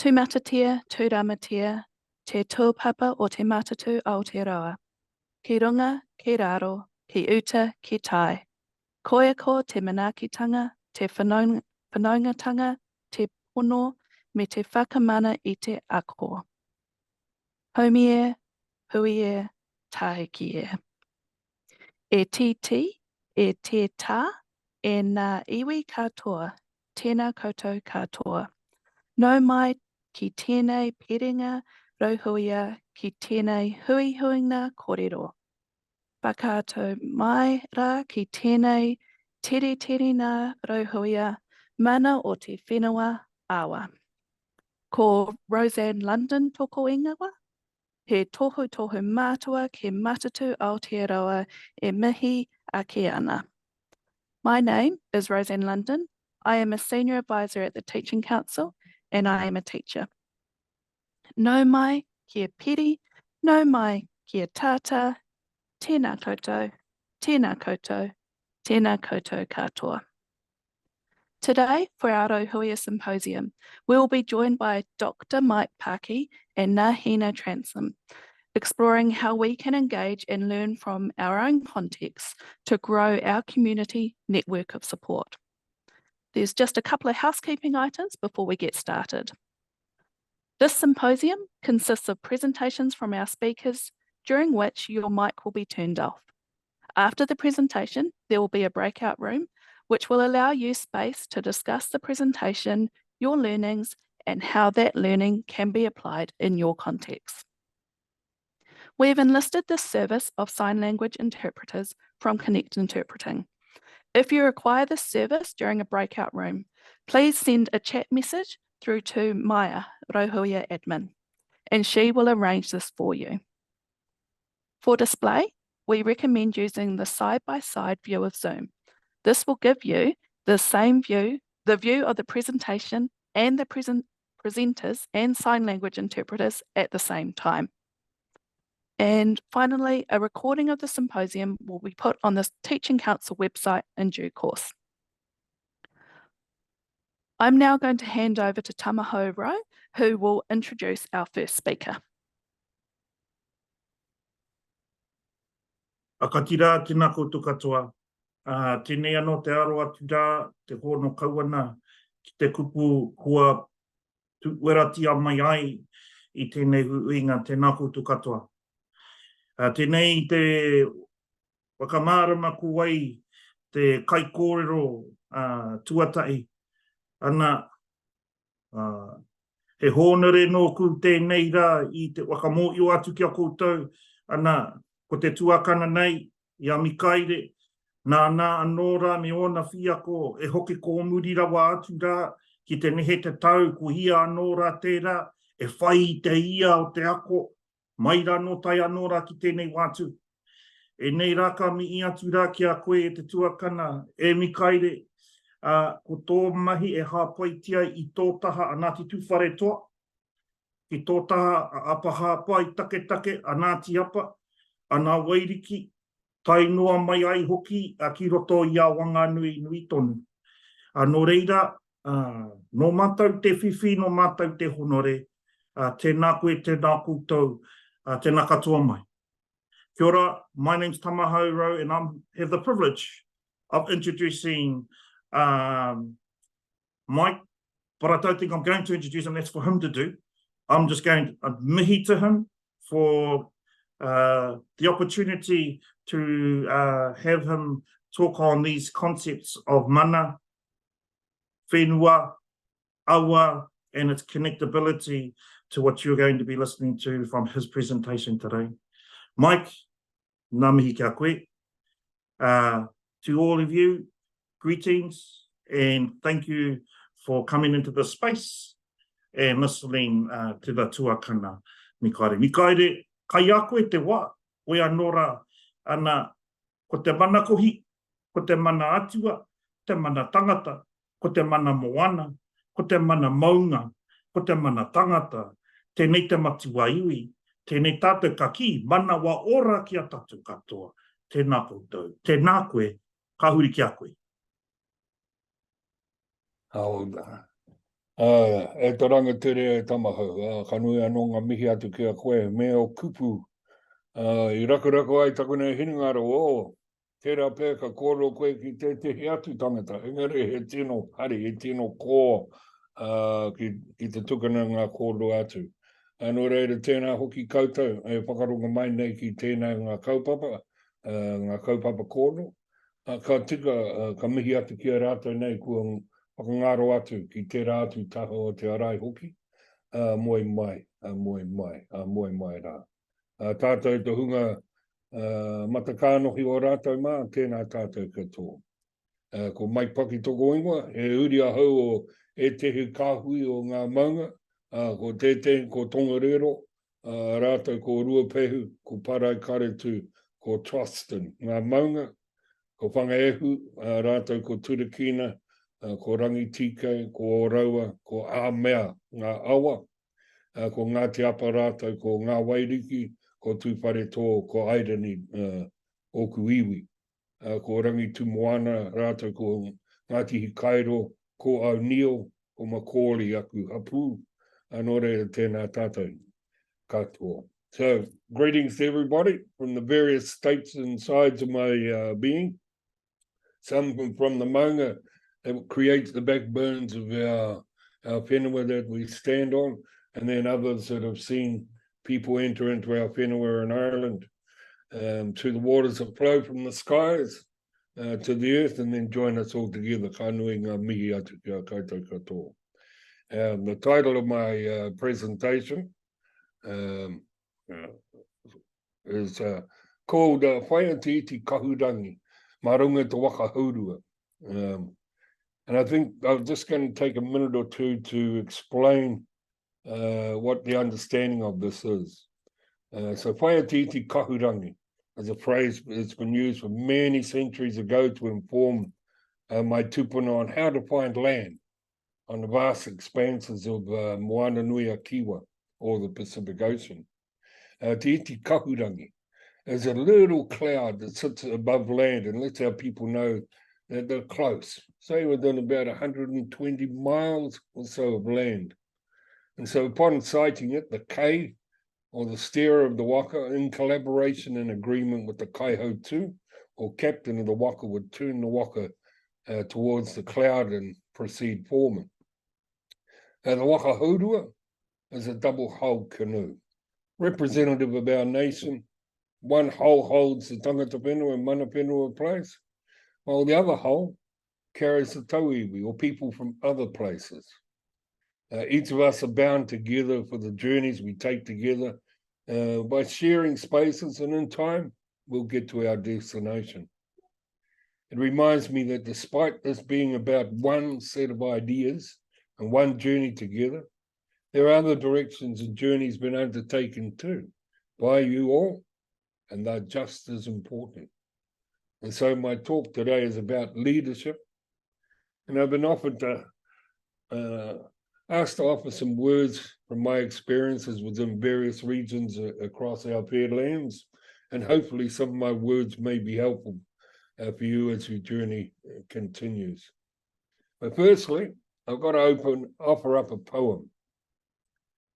Tū matatia, tū ramatia, te tūpapa o te matatu Aotearoa. Ki runga, ki raro, ki uta, ki tai. Koia ko te manakitanga, te whanaungatanga, te pono, me te whakamana I te ako. Haumie, huie, tahiki e. E titi, e te tā, e nā iwi katoa, tēnā koutou katoa. Nau mai ki tēnei piringa rauhuia ki tēnei huihuinga kōrero. Whakātou mai rā ki tēnei tere nā rauhuia mana o te whenua awa. Ko Roseanne London toko ingawa, he tohu mātua ke matatu Aotearoa e mihi ake ana. My name is Roseanne London. I am a senior advisor at the Teaching Council and I am a teacher. Nau mai kia piri, nau mai kia tata, tēnā koutou, tēnā koutou, tēnā koutou katoa. Today, for our Rauhuia Symposium, we will be joined by Dr. Mike Paki and Nahina Transom, exploring how we can engage and learn from our own contexts to grow our community network of support. There's just a couple of housekeeping items before we get started. This symposium consists of presentations from our speakers, during which your mic will be turned off. After the presentation, there will be a breakout room, which will allow you space to discuss the presentation, your learnings, and how that learning can be applied in your context. We have enlisted this service of sign language interpreters from Connect Interpreting. If you require this service during a breakout room, please send a chat message through to Maya, Rauhuia admin, and she will arrange this for you. For display, we recommend using the side-by-side view of Zoom. This will give you the same view, the view of the presentation and the presenters and sign language interpreters at the same time. And finally, a recording of the symposium will be put on the Teaching Council website in due course. I'm now going to hand over to Tamaho Rowe, who will introduce our first speaker. Akatira tēnā koutou katoa. Tēnei anō te aroa tūrā, te hono kauana, ki te kupu kua weratia mai ai I tēnei huinga, tēnā koutou katoa. Tēnei te wakamārama kuai, te kaikōrero tuatai, ana he hōnere nōku tēnei rā I te wakamōio atu kia koutou, ana ko te tuakana nei, I amikaire, nā anō rā me ona whiako, e hoki ko muri rawa atu rā, ki te nehe te tau, ko hia anō rā tērā, e whai te ia o te ako, mai rā no tai anō rā ki tēnei wātu. E nei rā ka mi I atu rā ki a koe e te tuakana, e mikaire, ko tō mahi e hāpaitia I tō taha anāti tūwhare toa, ki tō taha apa hāpai take anāti apa, ana wairiki, tai noa mai ai hoki a ki roto I a Wanganui tonu. Nō reira, no mātau te whiwhi, no mātau te honore, tēnā koe, tēnā koutou, tēnā katoa mai. Kia ora, my name's Tamaho Rowe and I have the privilege of introducing Mike, but I don't think I'm going to introduce him, that's for him to do. I'm just going to mihi to him for the opportunity to have him talk on these concepts of mana, whenua, awa, and its connectability to what you're going to be listening to from his presentation today. Mike, ngā mihi kia koe. To all of you, greetings, and thank you for coming into this space and listening to the tuakana mikaere. Mikaere, kai a koe te wā, oe anō rā, ana ko te mana kohi, ko te mana atua, te mana tangata, ko te mana moana, ko te mana maunga, ko te mana tangata, tēnei te matua iwi, tēnei tātou ka ki, mana wa ora ki a tātou katoa, tēnā koutou, tēnā koe, ka huri ki a koe. E taranga tere e tamahau, kanui anō ngā mihi atu ki a koe, me o kupu. I rakurako ai takune hiningaro o, tērā pē ka kōro koe ki te tehi atu tangata. Engari he tino hari, he tino kō ki te tukana ngā kōro atu. Anō reira tēnā hoki koutou, e whakarunga mai nei ki tēnā ngā kaupapa kōro. Ka tika, ka mihi atu ki a rātou nei kua whakangaro atu ki tērā atu taho o te arai hoki. Moe mai rā. Tātou te hunga matakānohi o rātou mā, tēnā tātou katoa. Ko mai paki toko ingoa, e uri a hau o e tehi kāhui o ngā maunga, ko tētei, ko Tongariro, rātou ko Ruapehu, ko Parai Karetu, ko Truston, ngā maunga, ko Whangaehu, rātou ko Turakina, ko Rangitike, ko Oraua, ko Āmea, ngā awa, ko Ngāti Apa rātou, ko Ngā Wairiki, ko Tūwhare Tō, ko Airani, Oku Iwi, ko Rangitu Moana rātou, ko Ngāti Hikairo, ko O'Neill, ko Macaulay aku hapu, anō reira tēnā tātou katoa. So, greetings to everybody from the various states and sides of my being. Some from the maunga that creates the backbones of our whenua that we stand on, and then others that have seen people enter into our whenua in Ireland, to the waters that flow from the skies to the earth, and then join us all together. Kānui ngā mihi atu kia koutou katoa. The title of my presentation is called Whaia Te Iti Kahurangi, Marunga Te Waka Haurua. And I think I'm just going to take a minute or two to explain what the understanding of this is. So Whaia Te Iti Kahurangi is a phrase that's been used for many centuries ago to inform my tupuna on how to find land on the vast expanses of Moana Nui a Kiwa, or the Pacific Ocean. Te Iti Kahurangi is a little cloud that sits above land and lets our people know that they're close, say within about 120 miles or so of land. And so upon sighting it, the K, or the steerer of the waka, in collaboration and agreement with the Kaihotu, or captain of the waka, would turn the waka towards the cloud and proceed forward. The waka haurua is a double-hulled canoe, representative of our nation. One hull holds the tangata whenua and mana whenua place, while the other hull carries the tauiwi, or people from other places. Each of us are bound together for the journeys we take together by sharing spaces, and in time, we'll get to our destination. It reminds me that despite this being about one set of ideas and one journey together, there are other directions and journeys been undertaken too, by you all, and they're just as important. And so my talk today is about leadership, and I've been offered to asked to offer some words from my experiences within various regions across our paired lands, and hopefully some of my words may be helpful for you as your journey continues. But firstly, I've got to offer up a poem.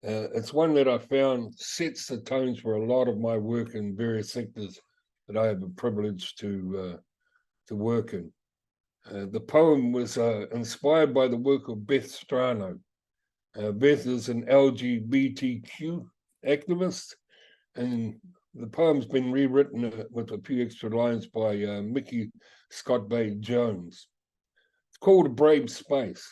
It's one that I found sets the tones for a lot of my work in various sectors that I have the privilege to work in. The poem was inspired by the work of Beth Strano. Beth is an LGBTQ activist, and the poem's been rewritten with a few extra lines by Mickey Scott Bay Jones. It's called A Brave Space.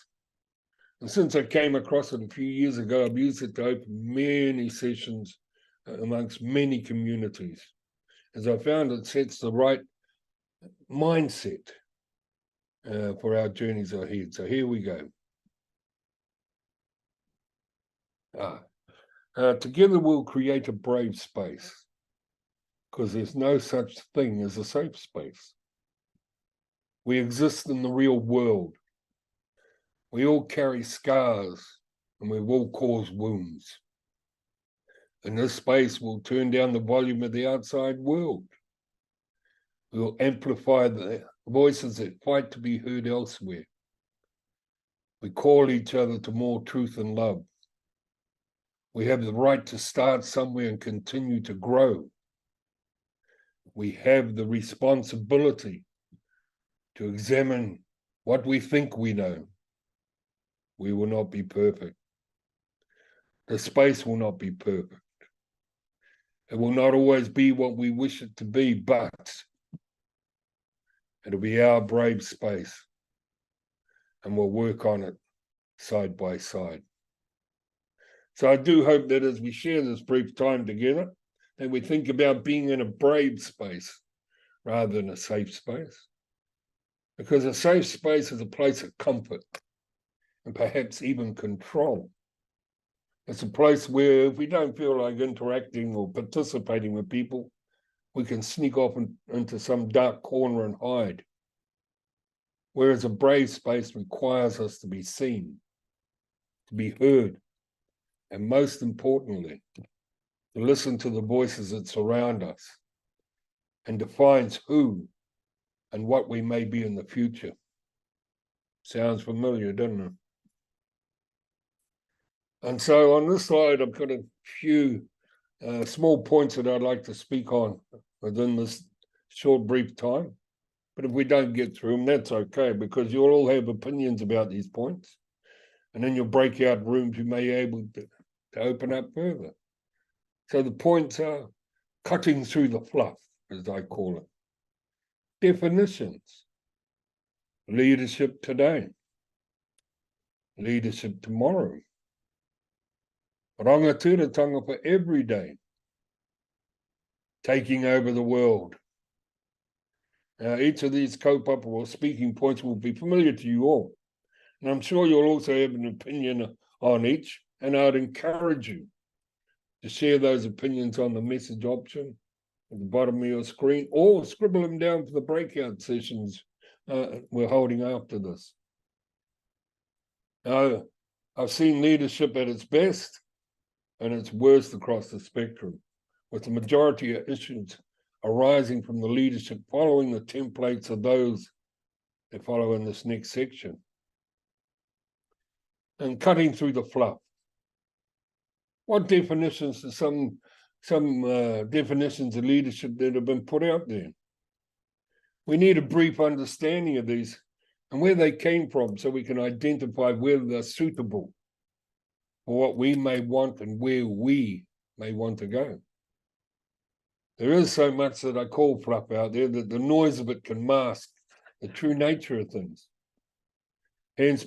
And since I came across it a few years ago, I've used it to open many sessions amongst many communities, as I found it sets the right mindset for our journeys ahead. So here we go. Together we'll create a brave space, because there's no such thing as a safe space. We exist in the real world. We all carry scars, and we've all caused wounds. In this space, we'll turn down the volume of the outside world. We'll amplify the voices that fight to be heard elsewhere. We call each other to more truth and love. We have the right to start somewhere and continue to grow. We have the responsibility to examine what we think we know. We will not be perfect. The space will not be perfect. It will not always be what we wish it to be, but it'll be our brave space, and we'll work on it side by side. So I do hope that as we share this brief time together, that we think about being in a brave space rather than a safe space. Because a safe space is a place of comfort and perhaps even control. It's a place where if we don't feel like interacting or participating with people, we can sneak off into some dark corner and hide. Whereas a brave space requires us to be seen, to be heard, and most importantly, to listen to the voices that surround us and defines who and what we may be in the future. Sounds familiar, doesn't it? And so on this slide, I've got a few small points that I'd like to speak on within this short, brief time. But if we don't get through them, that's okay, because you'll all have opinions about these points. And in your breakout rooms, you may be able to open up further. So the points are cutting through the fluff, as I call it. Definitions. Leadership today. Leadership tomorrow. Rangatiratanga for every day. Taking over the world. Now, each of these kaupapa or speaking points will be familiar to you all. And I'm sure you'll also have an opinion on each, and I'd encourage you to share those opinions on the message option at the bottom of your screen, or scribble them down for the breakout sessions we're holding after this. Now, I've seen leadership at its best and its worst across the spectrum, with the majority of issues arising from the leadership following the templates of those that follow in this next section. And cutting through the fluff. What definitions are some definitions of leadership that have been put out there? We need a brief understanding of these and where they came from so we can identify whether they're suitable for what we may want and where we may want to go. There is so much that I call fluff out there that the noise of it can mask the true nature of things. Hence,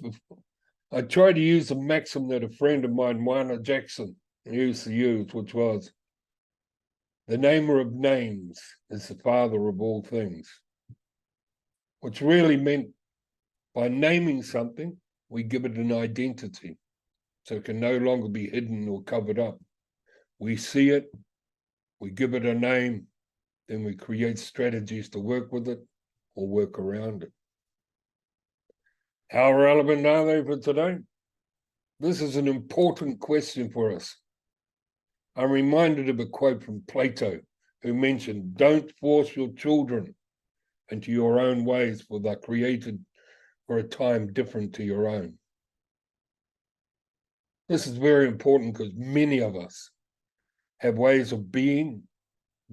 I try to use a maxim that a friend of mine, Moana Jackson, used to use, which was, the namer of names is the father of all things. Which really meant by naming something, we give it an identity, so it can no longer be hidden or covered up. We see it, we give it a name, then we create strategies to work with it or work around it. How relevant are they for today? This is an important question for us. I'm reminded of a quote from Plato, who mentioned, don't force your children into your own ways, for they're created for a time different to your own. This is very important because many of us have ways of being,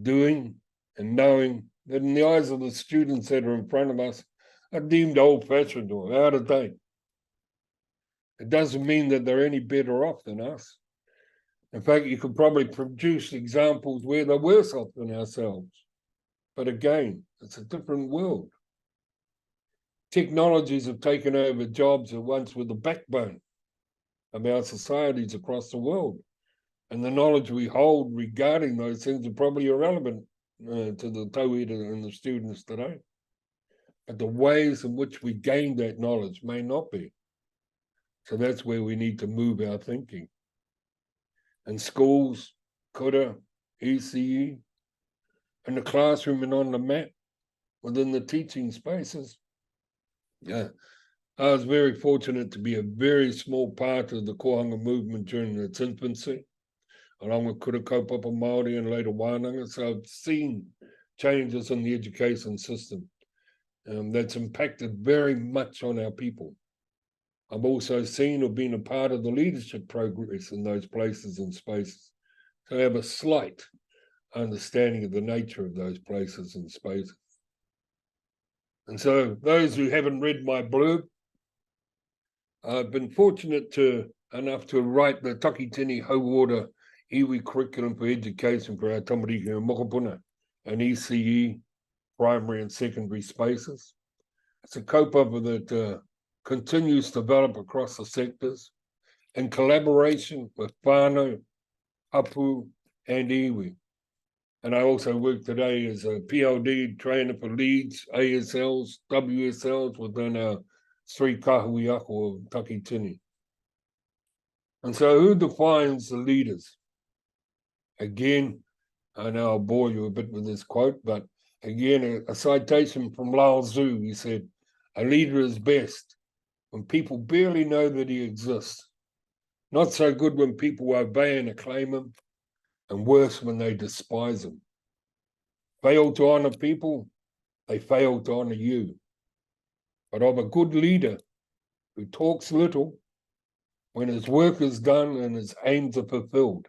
doing, and knowing that in the eyes of the students that are in front of us are deemed old-fashioned or out of date. It doesn't mean that they're any better off than us. In fact, you could probably produce examples where they're worse off than ourselves. But again, it's a different world. Technologies have taken over jobs that once were the backbone of our societies across the world. And the knowledge we hold regarding those things are probably irrelevant to the tauira and the students today. But the ways in which we gain that knowledge may not be. So that's where we need to move our thinking. And schools, kura, ECE, in the classroom and on the mat, within the teaching spaces. Yeah, I was very fortunate to be a very small part of the kohanga movement during its infancy, along with kura kaupapa Māori and later wānanga. So I've seen changes in the education system that's impacted very much on our people. I've also seen or been a part of the leadership progress in those places and spaces. So I have a slight understanding of the nature of those places and spaces. And so those who haven't read my blurb, I've been fortunate enough to write the Takitini Hauora Iwi Curriculum for Education for our Tamariki and Mokopuna, an ECE primary and secondary spaces. It's a kaupapa that continues to develop across the sectors in collaboration with whānau, hapu, and iwi. And I also work today as a PLD trainer for leads, ASLs, WSLs within our 3 kahui ako of Takitini. And so who defines the leaders? Again, I know I'll bore you a bit with this quote, but again, a citation from Lao Tzu. He said, "A leader is best when people barely know that he exists. Not so good when people obey and acclaim him, and worse when they despise him. Fail to honor people, they fail to honor you. But of a good leader who talks little, when his work is done and his aims are fulfilled,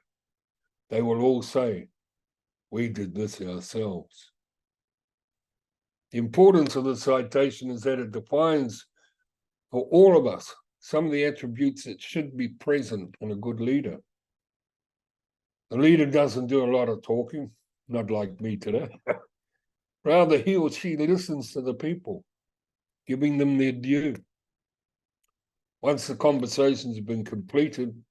they will all say, 'We did this ourselves.'" The importance of the citation is that it defines for all of us some of the attributes that should be present in a good leader. The leader doesn't do a lot of talking, not like me today. Rather, he or she listens to the people, giving them their due. Once the conversations have been completed,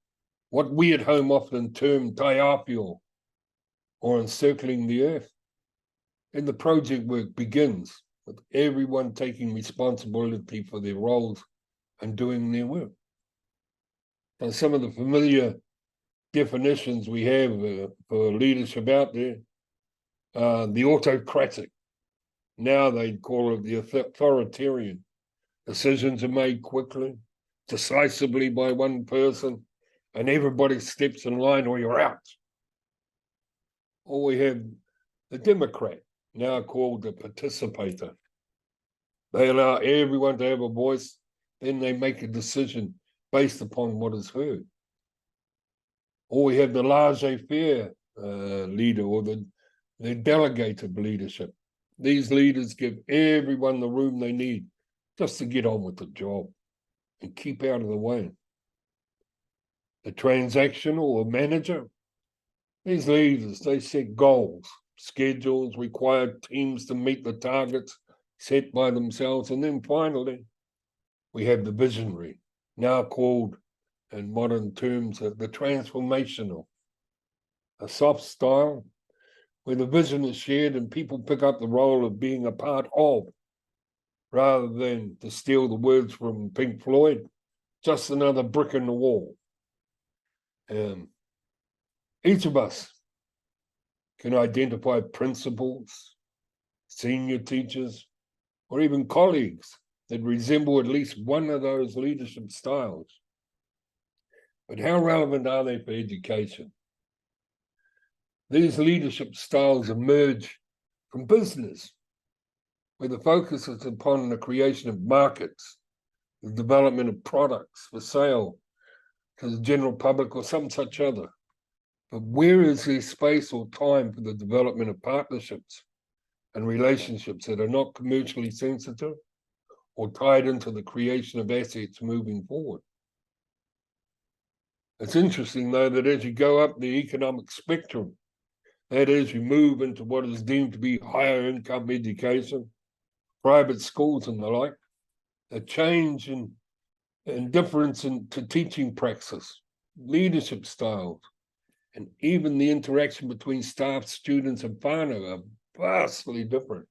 what we at home often term taiapio, or encircling the earth, and the project work begins with everyone taking responsibility for their roles and doing their work. And some of the familiar definitions we have for leadership out there, the autocratic, now they call it the authoritarian. Decisions are made quickly, decisively by one person, and everybody steps in line or you're out. Or we have the Democrat, now called the participator. They allow everyone to have a voice, then they make a decision based upon what is heard. Or we have the laissez-faire leader, or the delegated leadership. These leaders give everyone the room they need just to get on with the job and keep out of the way. The transactional or manager, these leaders, they set goals, schedules, require teams to meet the targets set by themselves. And then finally, we have the visionary, now called in modern terms the transformational, a soft style where the vision is shared and people pick up the role of being a part of, rather than, to steal the words from Pink Floyd, just another brick in the wall. Each of us can identify principals, senior teachers, or even colleagues that resemble at least one of those leadership styles. But how relevant are they for education? These leadership styles emerge from business, where the focus is upon the creation of markets, the development of products for sale to the general public or some such other. But where is there space or time for the development of partnerships and relationships that are not commercially sensitive or tied into the creation of assets moving forward? It's interesting, though, that as you go up the economic spectrum, that is, you move into what is deemed to be higher income education, private schools and the like, a change in difference to teaching praxis, leadership styles, and even the interaction between staff, students, and whānau are vastly different.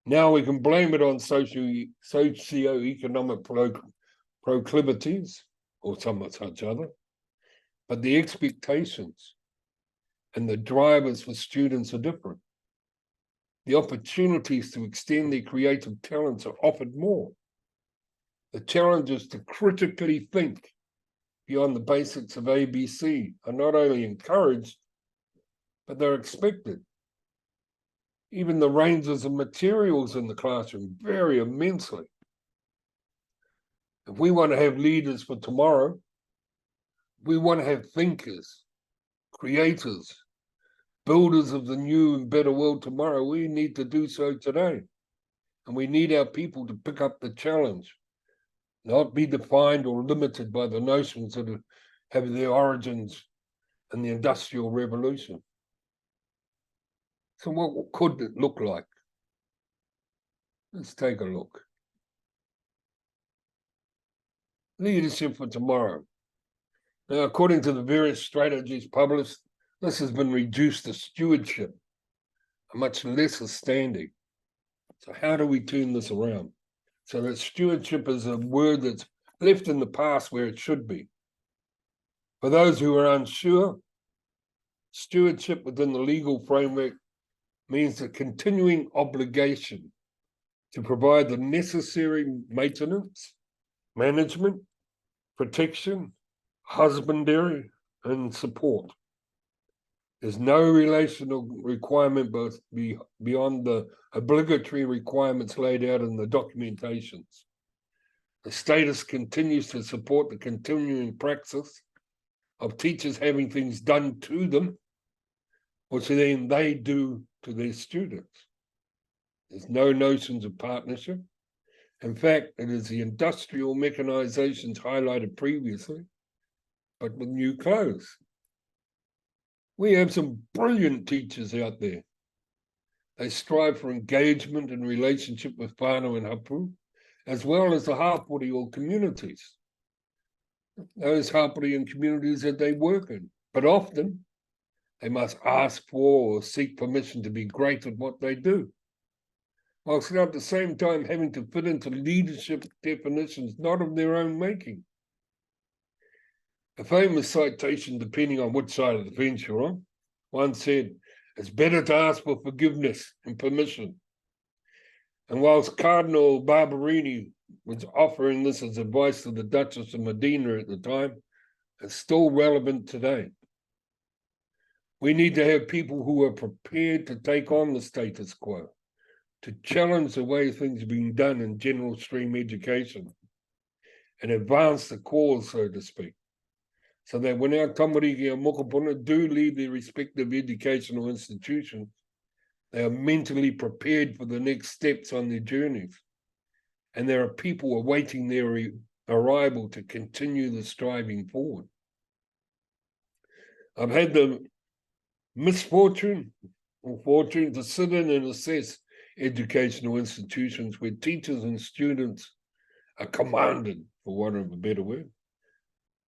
Now we can blame it on socio-economic proclivities or some such other, but the expectations and the drivers for students are different. The opportunities to extend their creative talents are offered more. The challenges to critically think beyond the basics of ABC are not only encouraged, but they're expected. Even the ranges of materials in the classroom vary immensely. If we want to have leaders for tomorrow, we want to have thinkers, creators, builders of the new and better world tomorrow. We need to do so today. And we need our people to pick up the challenge, not be defined or limited by the notions that have their origins in the Industrial Revolution. So what could it look like? Let's take a look. Leadership for tomorrow. Now, according to the various strategies published, this has been reduced to stewardship, a much lesser standing. So how do we turn this around? So that stewardship is a word that's left in the past where it should be. For those who are unsure, stewardship within the legal framework means the continuing obligation to provide the necessary maintenance, management, protection, husbandry, and support. There's no relational requirement beyond the obligatory requirements laid out in the documentations. The status continues to support the continuing praxis of teachers having things done to them, which then they do to their students. There's no notions of partnership. In fact, it is the industrial mechanizations highlighted previously, but with new clothes. We have some brilliant teachers out there. They strive for engagement and relationship with whānau and hapu, as well as the hapori or communities. Those hapori and communities that they work in. But often, they must ask for or seek permission to be great at what they do, whilst at the same time having to fit into leadership definitions not of their own making. A famous citation, depending on which side of the fence you're on, once said, "It's better to ask for forgiveness and permission." And whilst Cardinal Barberini was offering this as advice to the Duchess of Medina at the time, it's still relevant today. We need to have people who are prepared to take on the status quo, to challenge the way things are being done in general stream education, and advance the cause, so to speak. So that when our tamariki and mokopuna do leave their respective educational institutions, they are mentally prepared for the next steps on their journeys. And there are people awaiting their arrival to continue the striving forward. I've had the misfortune or fortune to sit in and assess educational institutions where teachers and students are commanded, for want of a better word,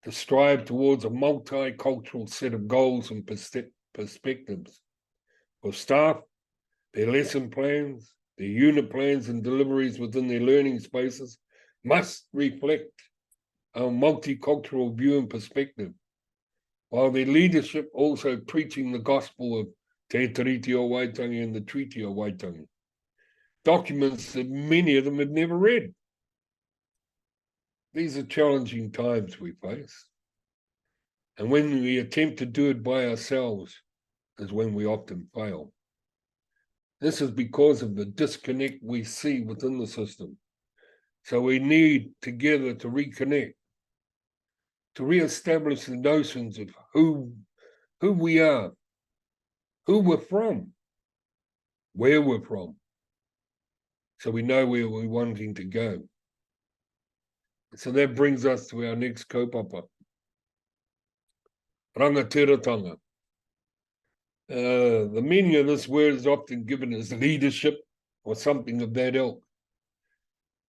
to strive towards a multicultural set of goals and perspectives. For staff, their lesson plans, their unit plans and deliveries within their learning spaces must reflect a multicultural view and perspective, while their leadership also preaching the gospel of Te Tiriti o Waitangi and the Treaty o Waitangi, documents that many of them had never read. These are challenging times we face. And when we attempt to do it by ourselves is when we often fail. This is because of the disconnect we see within the system. So we need together to reconnect, to reestablish the notions of who we are, who we're from, where we're from, so we know where we're wanting to go. So that brings us to our next kaupapa. Rangatiratanga. The meaning of this word is often given as leadership or something of that ilk.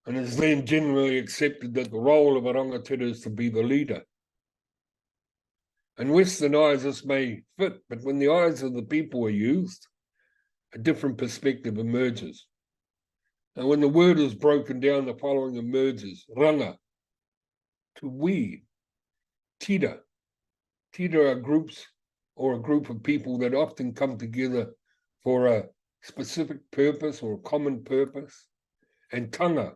And it's then generally accepted that the role of a rangatira is to be the leader. In Western eyes, this may fit, but when the eyes of the people are used, a different perspective emerges. And when the word is broken down, the following emerges: ranga, to we, tira. Tira are groups or a group of people that often come together for a specific purpose or a common purpose. And tanga.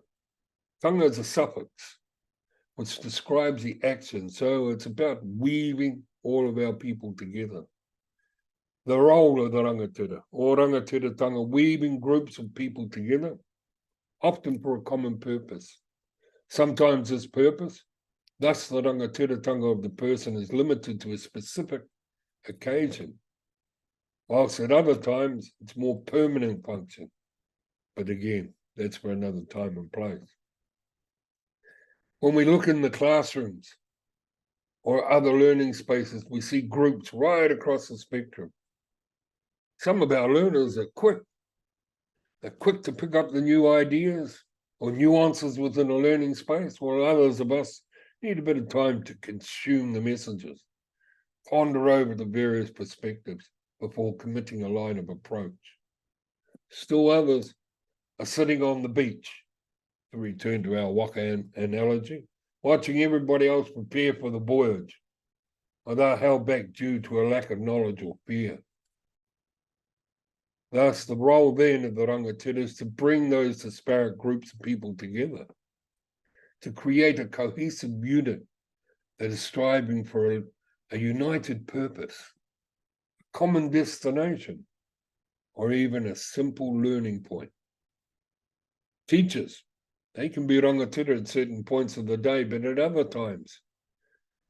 Tanga is a suffix which describes the action. So it's about weaving all of our people together. The role of the rangatira or rangatiratanga, weaving groups of people together, often for a common purpose. Sometimes this purpose, thus the rangatiratanga of the person, is limited to a specific occasion, whilst at other times it's more permanent function. But again, that's for another time and place. When we look in the classrooms or other learning spaces, we see groups right across the spectrum. Some of our learners are quick. They're quick to pick up the new ideas or nuances within a learning space, while others of us need a bit of time to consume the messages, ponder over the various perspectives before committing a line of approach. Still others are sitting on the beach, to return to our waka analogy, watching everybody else prepare for the voyage, or they're held back due to a lack of knowledge or fear. Thus, the role then of the rangatira is to bring those disparate groups of people together, to create a cohesive unit that is striving for a united purpose, a common destination, or even a simple learning point. Teachers, they can be rangatira at certain points of the day, but at other times,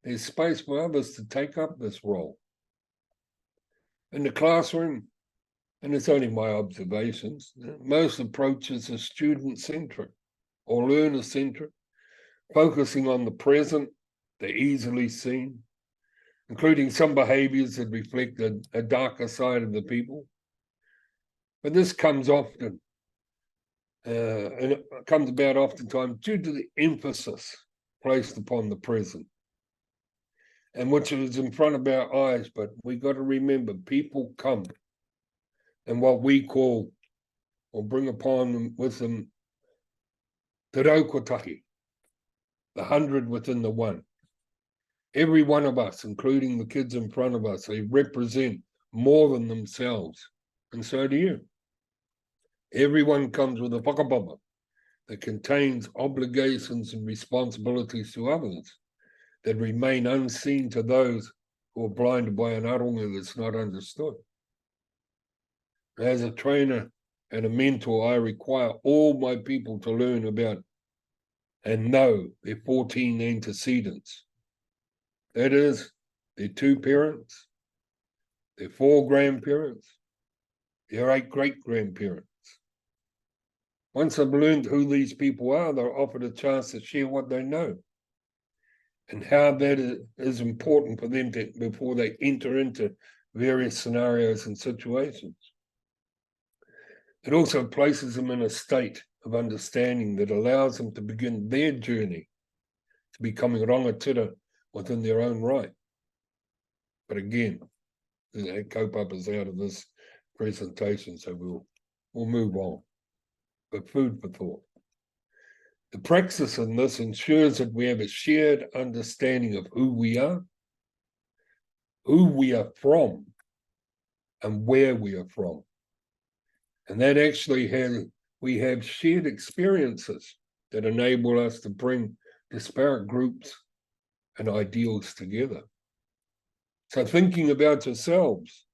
there's space for others to take up this role. In the classroom, and it's only my observations, most approaches are student-centric or learner-centric, focusing on the present, the easily seen, including some behaviours that reflect a darker side of the people. But this comes often, and it comes about oftentimes due to the emphasis placed upon the present, and which is in front of our eyes. But we got to remember, people come and what we call or bring upon them with them te raukotahi, the 100 within the one. Every one of us, including the kids in front of us, they represent more than themselves, and so do you. Everyone comes with a whakapapa that contains obligations and responsibilities to others that remain unseen to those who are blinded by an aronga that's not understood. As a trainer and a mentor, I require all my people to learn about and know their 14 antecedents. That is, their 2 parents, their 4 grandparents, their 8 great-grandparents. Once they've learned who these people are, they're offered a chance to share what they know and how that is important for them before they enter into various scenarios and situations. It also places them in a state of understanding that allows them to begin their journey to becoming rangatira within their own right. But again, the kaupapa is out of this presentation, so we'll move on. But food for thought. The praxis in this ensures that we have a shared understanding of who we are from, and where we are from. And that actually we have shared experiences that enable us to bring disparate groups and ideals together. So thinking about yourselves,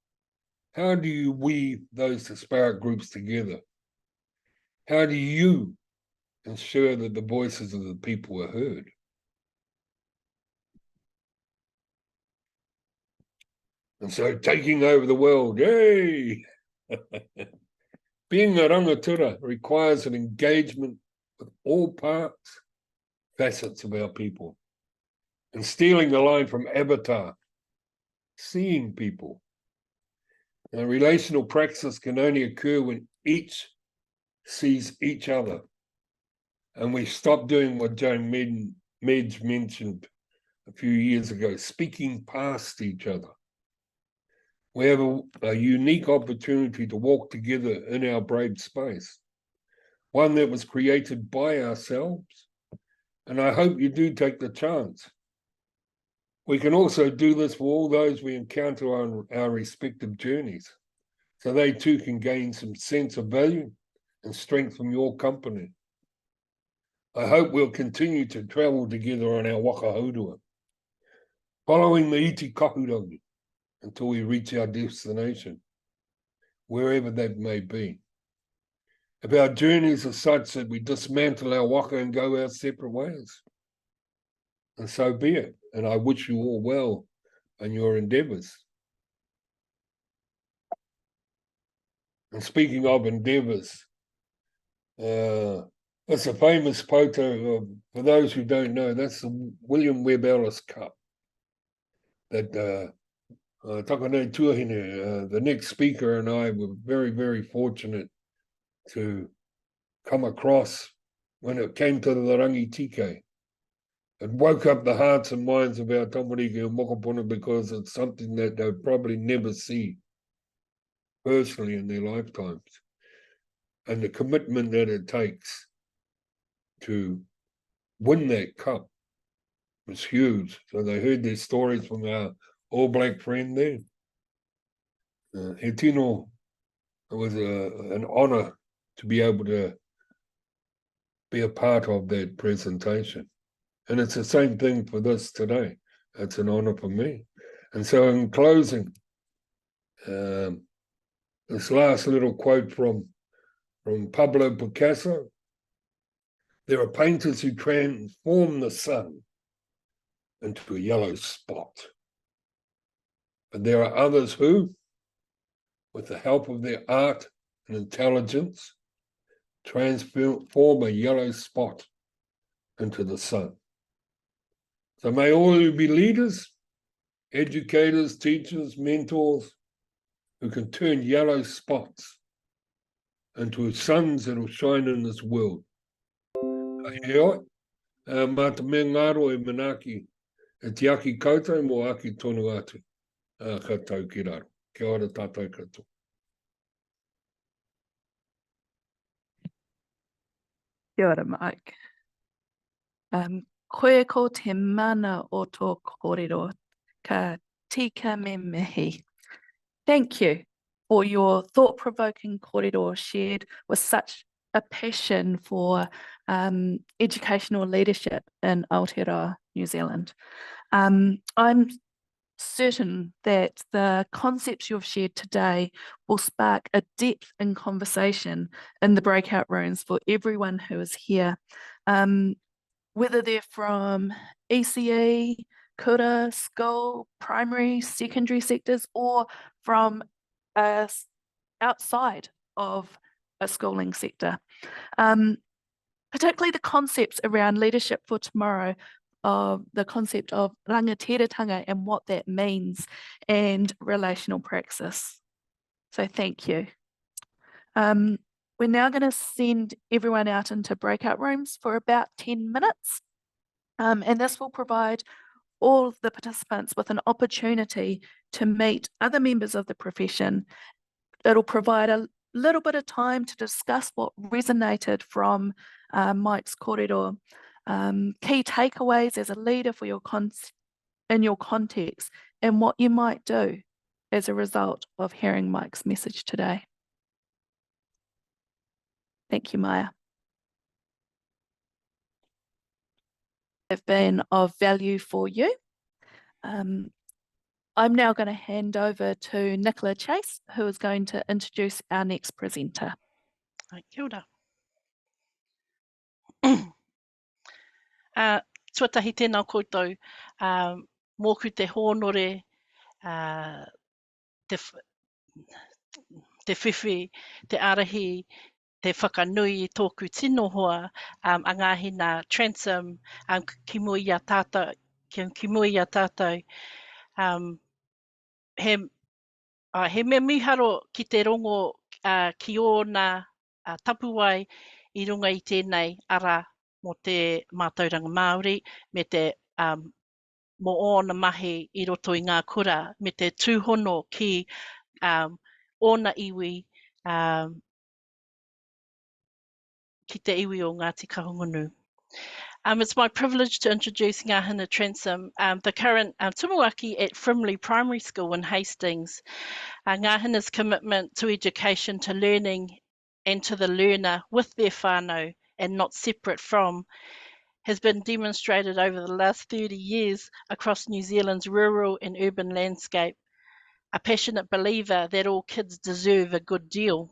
how do you weave those disparate groups together? How do you ensure that the voices of the people are heard? And so taking over the world, yay! Being a rangatira requires an engagement with all parts, facets of our people. And stealing the line from Avatar, seeing people. Now, relational praxis can only occur when each sees each other. And we stop doing what Joan Medge mentioned a few years ago, speaking past each other. We have a unique opportunity to walk together in our brave space, one that was created by ourselves, and I hope you do take the chance. We can also do this for all those we encounter on our respective journeys, so they too can gain some sense of value and strength from your company. I hope we'll continue to travel together on our waka haurua, following the iti kahurangi until we reach our destination, wherever that may be. if our journeys are such that we dismantle our waka and go our separate ways. And so be it. And I wish you all well in your endeavours. And speaking of endeavours, it's a famous photo of, for those who don't know, that's the William Webb Ellis Cup. That Takanei Tuahine, the next speaker, and I were very, very fortunate to come across when it came to the Rangitike. It woke up the hearts and minds of our tamariki and mokopuna because it's something that they'll probably never see personally in their lifetimes. And the commitment that it takes to win that cup was huge. So they heard their stories from our All Black friend there. He tino, it was an honour to be able to be a part of that presentation. And it's the same thing for this today. It's an honour for me. And so in closing, this last little quote from Pablo Picasso, there are painters who transform the sun into a yellow spot. But there are others who, with the help of their art and intelligence, transform a yellow spot into the sun. So may all you be leaders, educators, teachers, mentors, who can turn yellow spots into suns that will shine in this world. Heo, mā te mea ngaro e manaki, e te aki koutou mo aki tonu atu, katoa ki raro. Kia ora tātou katoa. Kia ora, Mike. Koe ko te mana o tō kōrero, ka tika me mihi. Thank you for your thought-provoking kōrero shared with such a passion for educational leadership in Aotearoa, New Zealand. I'm certain that the concepts you've shared today will spark a depth in conversation in the breakout rooms for everyone who is here. Whether they're from ECE, kura, school, primary, secondary sectors, or from outside of a schooling sector. Particularly the concepts around leadership for tomorrow, of the concept of rangatiratanga and what that means, and relational praxis. So thank you. We're now going to send everyone out into breakout rooms for about 10 minutes. And this will provide all of the participants with an opportunity to meet other members of the profession. It'll provide a little bit of time to discuss what resonated from Mike's kōrero, key takeaways as a leader for in your context, and what you might do as a result of hearing Mike's message today. Thank you, Maya. Have been of value for you. I'm now going to hand over to Nicola Chase, who is going to introduce our next presenter. Kia ora. Tuatahi tēnā koutou, mōku te hōnore, te whiwhi, te arahi, te whakanui i tōku tino hoa, angahi nā transom, ki mui ia tātou, he mea miharo ki te rongo ki o nā tapuai i runga i tēnei ara mo te mātauranga Māori, me te mo ona mahi i roto i ngā kura, me te tūhono ki ona iwi, ki te iwi o Ngāti Kahungunu. It's my privilege to introduce Ngāhina Transom, the current tumuaki at Frimley Primary School in Hastings. Ngāhina's commitment to education, to learning and to the learner with their whānau and not separate from, has been demonstrated over the last 30 years across New Zealand's rural and urban landscape. A passionate believer that all kids deserve a good deal.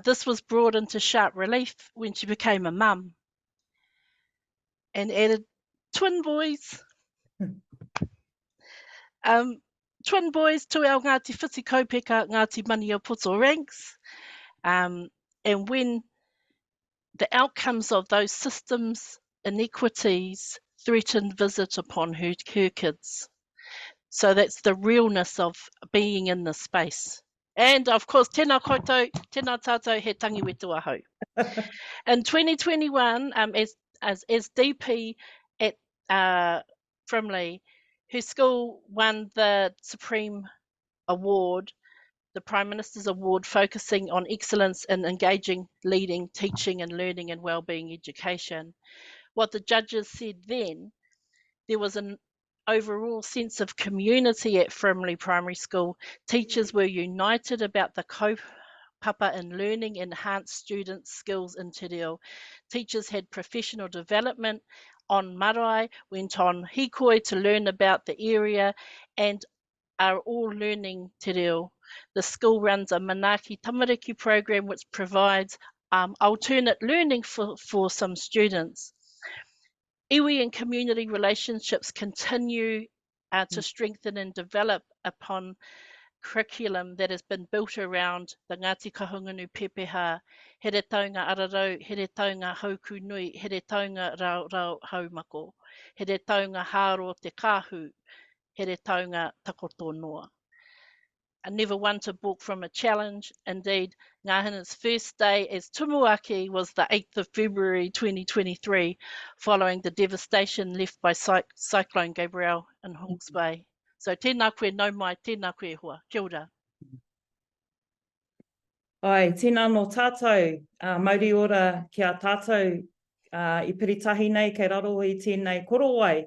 This was brought into sharp relief when she became a mum and added twin boys. Twin boys to our Ngāti Whiti Kaupeka, Ngāti Maniapoto ranks. And when the outcomes of those systems inequities threatened visit upon her kids. So that's the realness of being in this space. And of course, tēnā koutou, tēnā tātou he tangi wetu ahau. In 2021, as DP at Frimley, her school won the Supreme Award, the Prime Minister's Award, focusing on excellence in engaging, leading, teaching and learning and wellbeing education. What the judges said then, there was an overall sense of community at Frimley Primary School. Teachers were united about the kaupapa in learning, enhanced students' skills in te reo. Teachers had professional development on marae, went on hikoi to learn about the area and are all learning te reo. The school runs a Manaaki Tamariki program which provides alternate learning for some students. Iwi and community relationships continue to strengthen and develop upon curriculum that has been built around the Ngāti Kahungunu Pepeha, he re taunga ararau, he re taunga hauku nui, he re taunga rau haumako, he re taunga haro te kāhu, he re taunga takoto noa. I never one to balk from a challenge. Indeed, Ngāhina's first day as tumuaki was the 8th of February 2023, following the devastation left by Cyclone Gabrielle in Hawke's Bay. So tēnā koe nau mai, tēnā koe hoa. Kia ora. Ai, tēnā no tātou, mauri ora kia tātou I piritahi nei kei raro I tēnei korowai.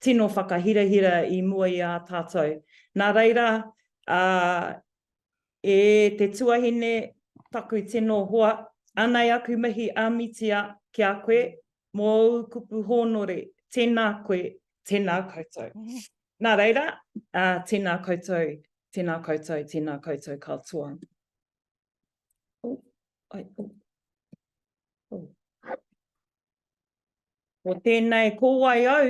Tino whakahirahira I mua I a tātou. Nā reira, e te tuahine taku tino hoa, anai aku mihi amitia ki a koe, mō kupu hōnore, tēnā koe, tēnā koutou. Nā reira, tēnā koutou, tēnā koutou, tēnā koutou katoa. O tēnei kōwai au,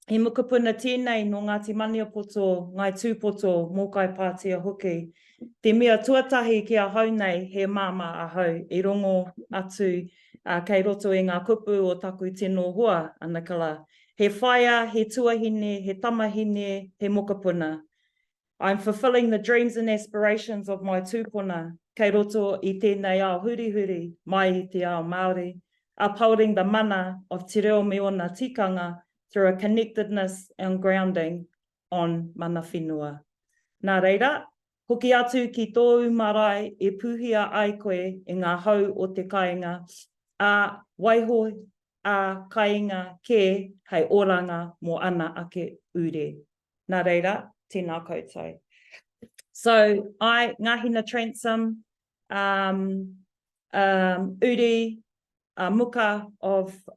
he mukapuna tēnei no Ngāti Maniapoto, Ngai Tūpoto, Mōkai Pātia hoki. Te mea tuatahi ki a hau nei he māma a hau, I rongo atu kei roto I ngā kupu o taku tino hoa, anakala. He whaia, he tuahine, he tamahine, he mokapuna. I'm fulfilling the dreams and aspirations of my tūpuna, kei roto I tēnei ao hurihuri, mai I te ao Māori, upholding the mana of te reo me ona tikanga through a connectedness and grounding on mana whenua. Nā reira, hoki atu ki tōu marae e puhia ai koe I ngā hau o te kāinga, a waiho a kāinga ke hei oranga mō ana ake ure. Nā reira, tēnā koutou. So, Ngāhina Transom, uri, muka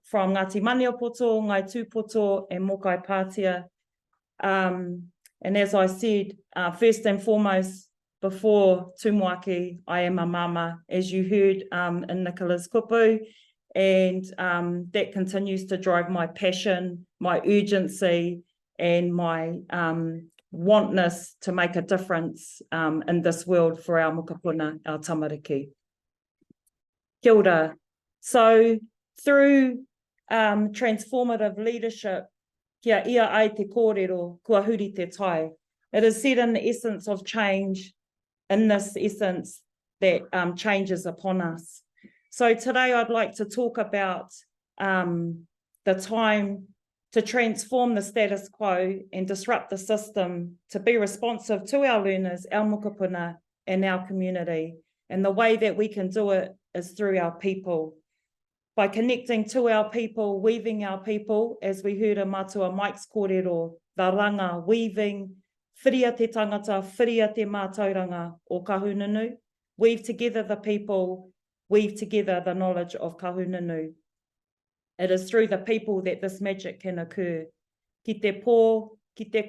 from Ngāti Maniapoto, Ngai Tūpoto, and Mōkai Pātia. And as I said, first and foremost, before tumuaki, I am a mama, as you heard in Nicola's kupu, and that continues to drive my passion, my urgency, and my wantness to make a difference in this world for our mokapuna, our tamariki. Kia ora. So, through transformative leadership, kia ia ai te kōrero, kua huri te tai. It is said in the essence of change, in this essence, that changes upon us. So today I'd like to talk about the time to transform the status quo and disrupt the system to be responsive to our learners, our mokapuna, and our community. And the way that we can do it is through our people. By connecting to our people, weaving our people, as we heard in Matua Mike's kōrero, the ranga, weaving, whiria te tangata, whiria te mātauranga o kahununu, weave together the people, weave together the knowledge of kahununu. It is through the people that this magic can occur. Ki te pō, ki te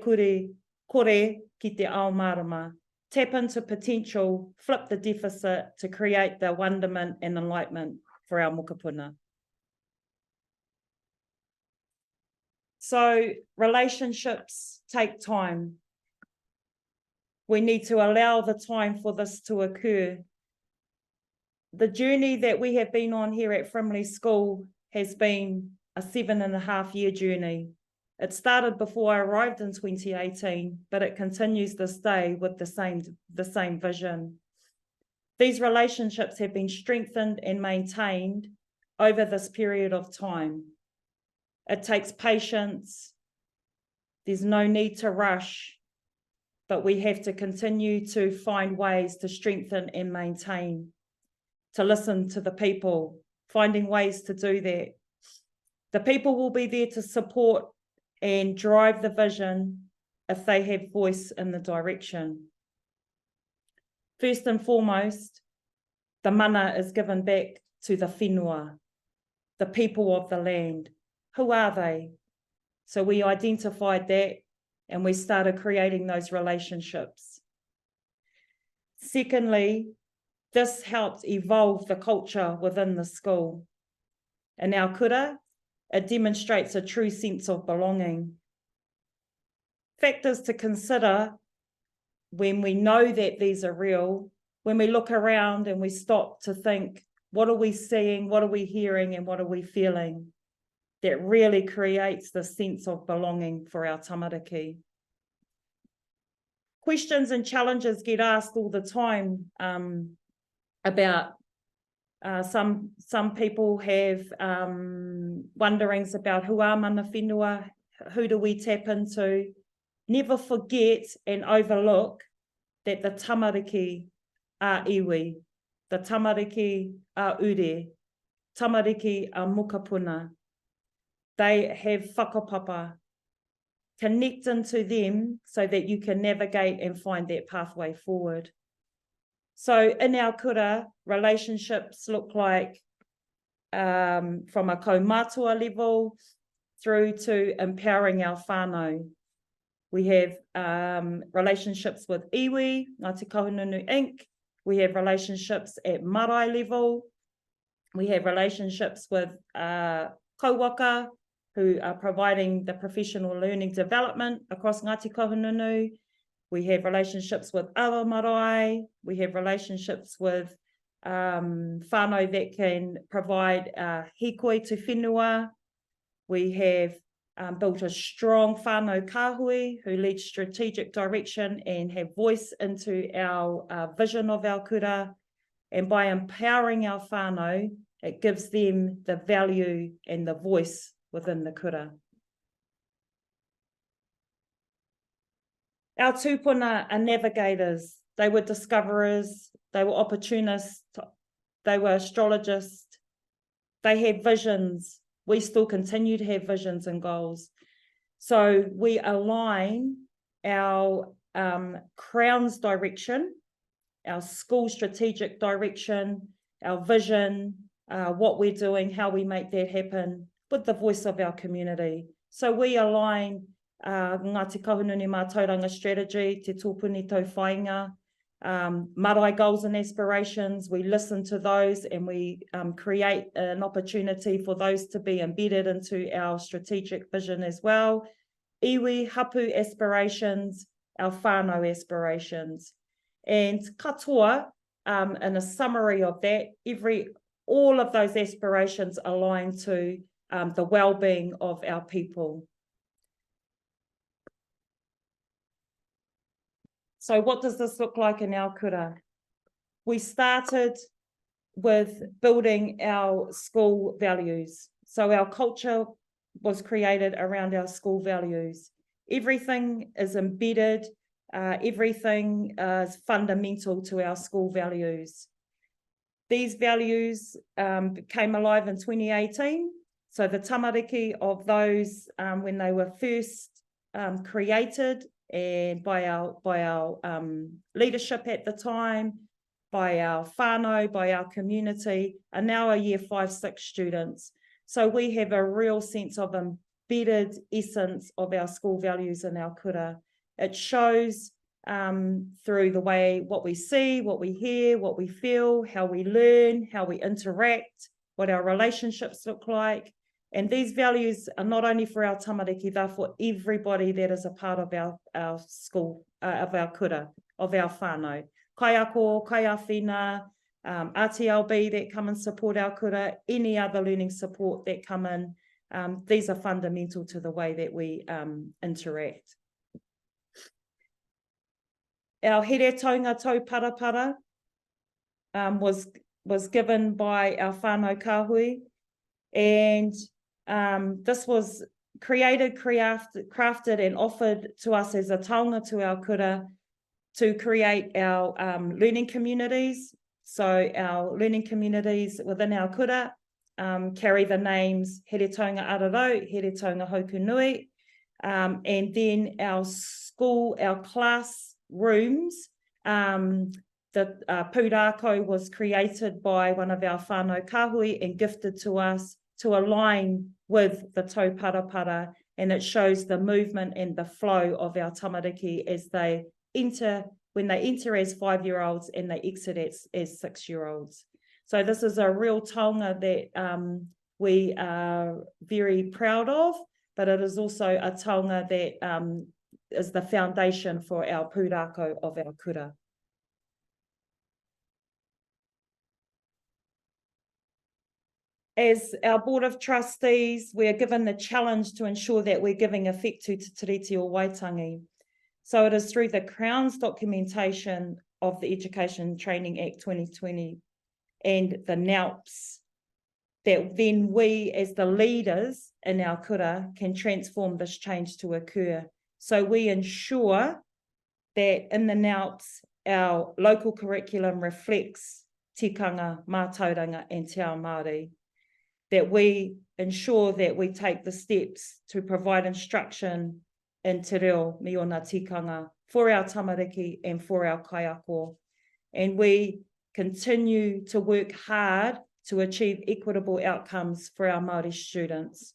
kore, ki te ao marama, tap into potential, flip the deficit to create the wonderment and enlightenment for our mokopuna. So relationships take time. We need to allow the time for this to occur. The journey that we have been on here at Frimley School has been a 7.5-year journey. It started before I arrived in 2018, but it continues this day with the same vision. These relationships have been strengthened and maintained over this period of time. It takes patience. There's no need to rush, but we have to continue to find ways to strengthen and maintain, to listen to the people, finding ways to do that. The people will be there to support and drive the vision if they have voice in the direction. First and foremost, the mana is given back to the whenua, the people of the land. Who are they? So we identified that and we started creating those relationships. Secondly, this helped evolve the culture within the school. In our kura, it demonstrates a true sense of belonging. Factors to consider when we know that these are real, when we look around and we stop to think, what are we seeing, what are we hearing, and what are we feeling? That really creates the sense of belonging for our tamariki. Questions and challenges get asked all the time about some people have wonderings about who are mana whenua, who do we tap into. Never forget and overlook that the tamariki are iwi, the tamariki are ure, tamariki are mokopuna. They have whakapapa. Connect into them so that you can navigate and find that pathway forward. So in our kura, relationships look like from a kaumātua level through to empowering our whānau. We have relationships with iwi, Ngāti Kahungunu Inc. We have relationships at marae level. We have relationships with kauwaka, who are providing the professional learning development across Ngāti Kahungunu. We have relationships with other marae. We have relationships with whānau that can provide hikoi to whenua. We have built a strong whānau kāhui who lead strategic direction and have voice into our vision of our kura. And by empowering our whānau, it gives them the value and the voice within the kura. Our tūpuna are navigators. They were discoverers, they were opportunists, they were astrologists. They had visions. We still continue to have visions and goals. So we align our Crown's direction, our school strategic direction, our vision, what we're doing, how we make that happen with the voice of our community. So we align Ngāti Kahungunu Mātauranga strategy, Te Tōpuni Tau Whāinga, marae goals and aspirations. We listen to those and we create an opportunity for those to be embedded into our strategic vision as well. Iwi, hapu aspirations, our whānau aspirations. And katoa, in a summary of that, all of those aspirations align to the well-being of our people. So what does this look like in our kura? We started with building our school values. So our culture was created around our school values. Everything is embedded, everything is fundamental to our school values. These values came alive in 2018. So the tamariki of those when they were first created and by our leadership at the time, by our whānau, by our community, are now our year 5-6 students. So we have a real sense of embedded essence of our school values in our kura. It shows through the way, what we see, what we hear, what we feel, how we learn, how we interact, what our relationships look like. And these values are not only for our tamariki, they're for everybody that is a part of our school, of our kura, of our whānau. Kai ako, kai awhina, RTLB that come and support our kura, any other learning support that come in. These are fundamental to the way that we interact. Our here taunga tau parapara was given by our whānau kāhui, and this was created, crafted and offered to us as a taonga to our kura to create our learning communities. So our learning communities within our kura carry the names Here Taunga Ararau, Here Taunga Hoku Nui, and then our school, our class rooms, the pūrākau was created by one of our whānau kāhui and gifted to us to align with the tau parapara, and it shows the movement and the flow of our tamariki as they enter, when they enter as 5-year-olds and they exit as 6-year-olds. So this is a real taonga that we are very proud of, but it is also a taonga that is the foundation for our pūrākau of our kura. As our Board of Trustees, we are given the challenge to ensure that we're giving effect to Te Tiriti o Waitangi. So it is through the Crown's documentation of the Education Training Act 2020 and the NALPs that then we as the leaders in our kura can transform this change to occur. So we ensure that in the NALPs, our local curriculum reflects tikanga, mātauranga and te ao Māori, that we ensure that we take the steps to provide instruction in te reo me o ngā tikanga for our tamariki and for our kaiako. And we continue to work hard to achieve equitable outcomes for our Māori students.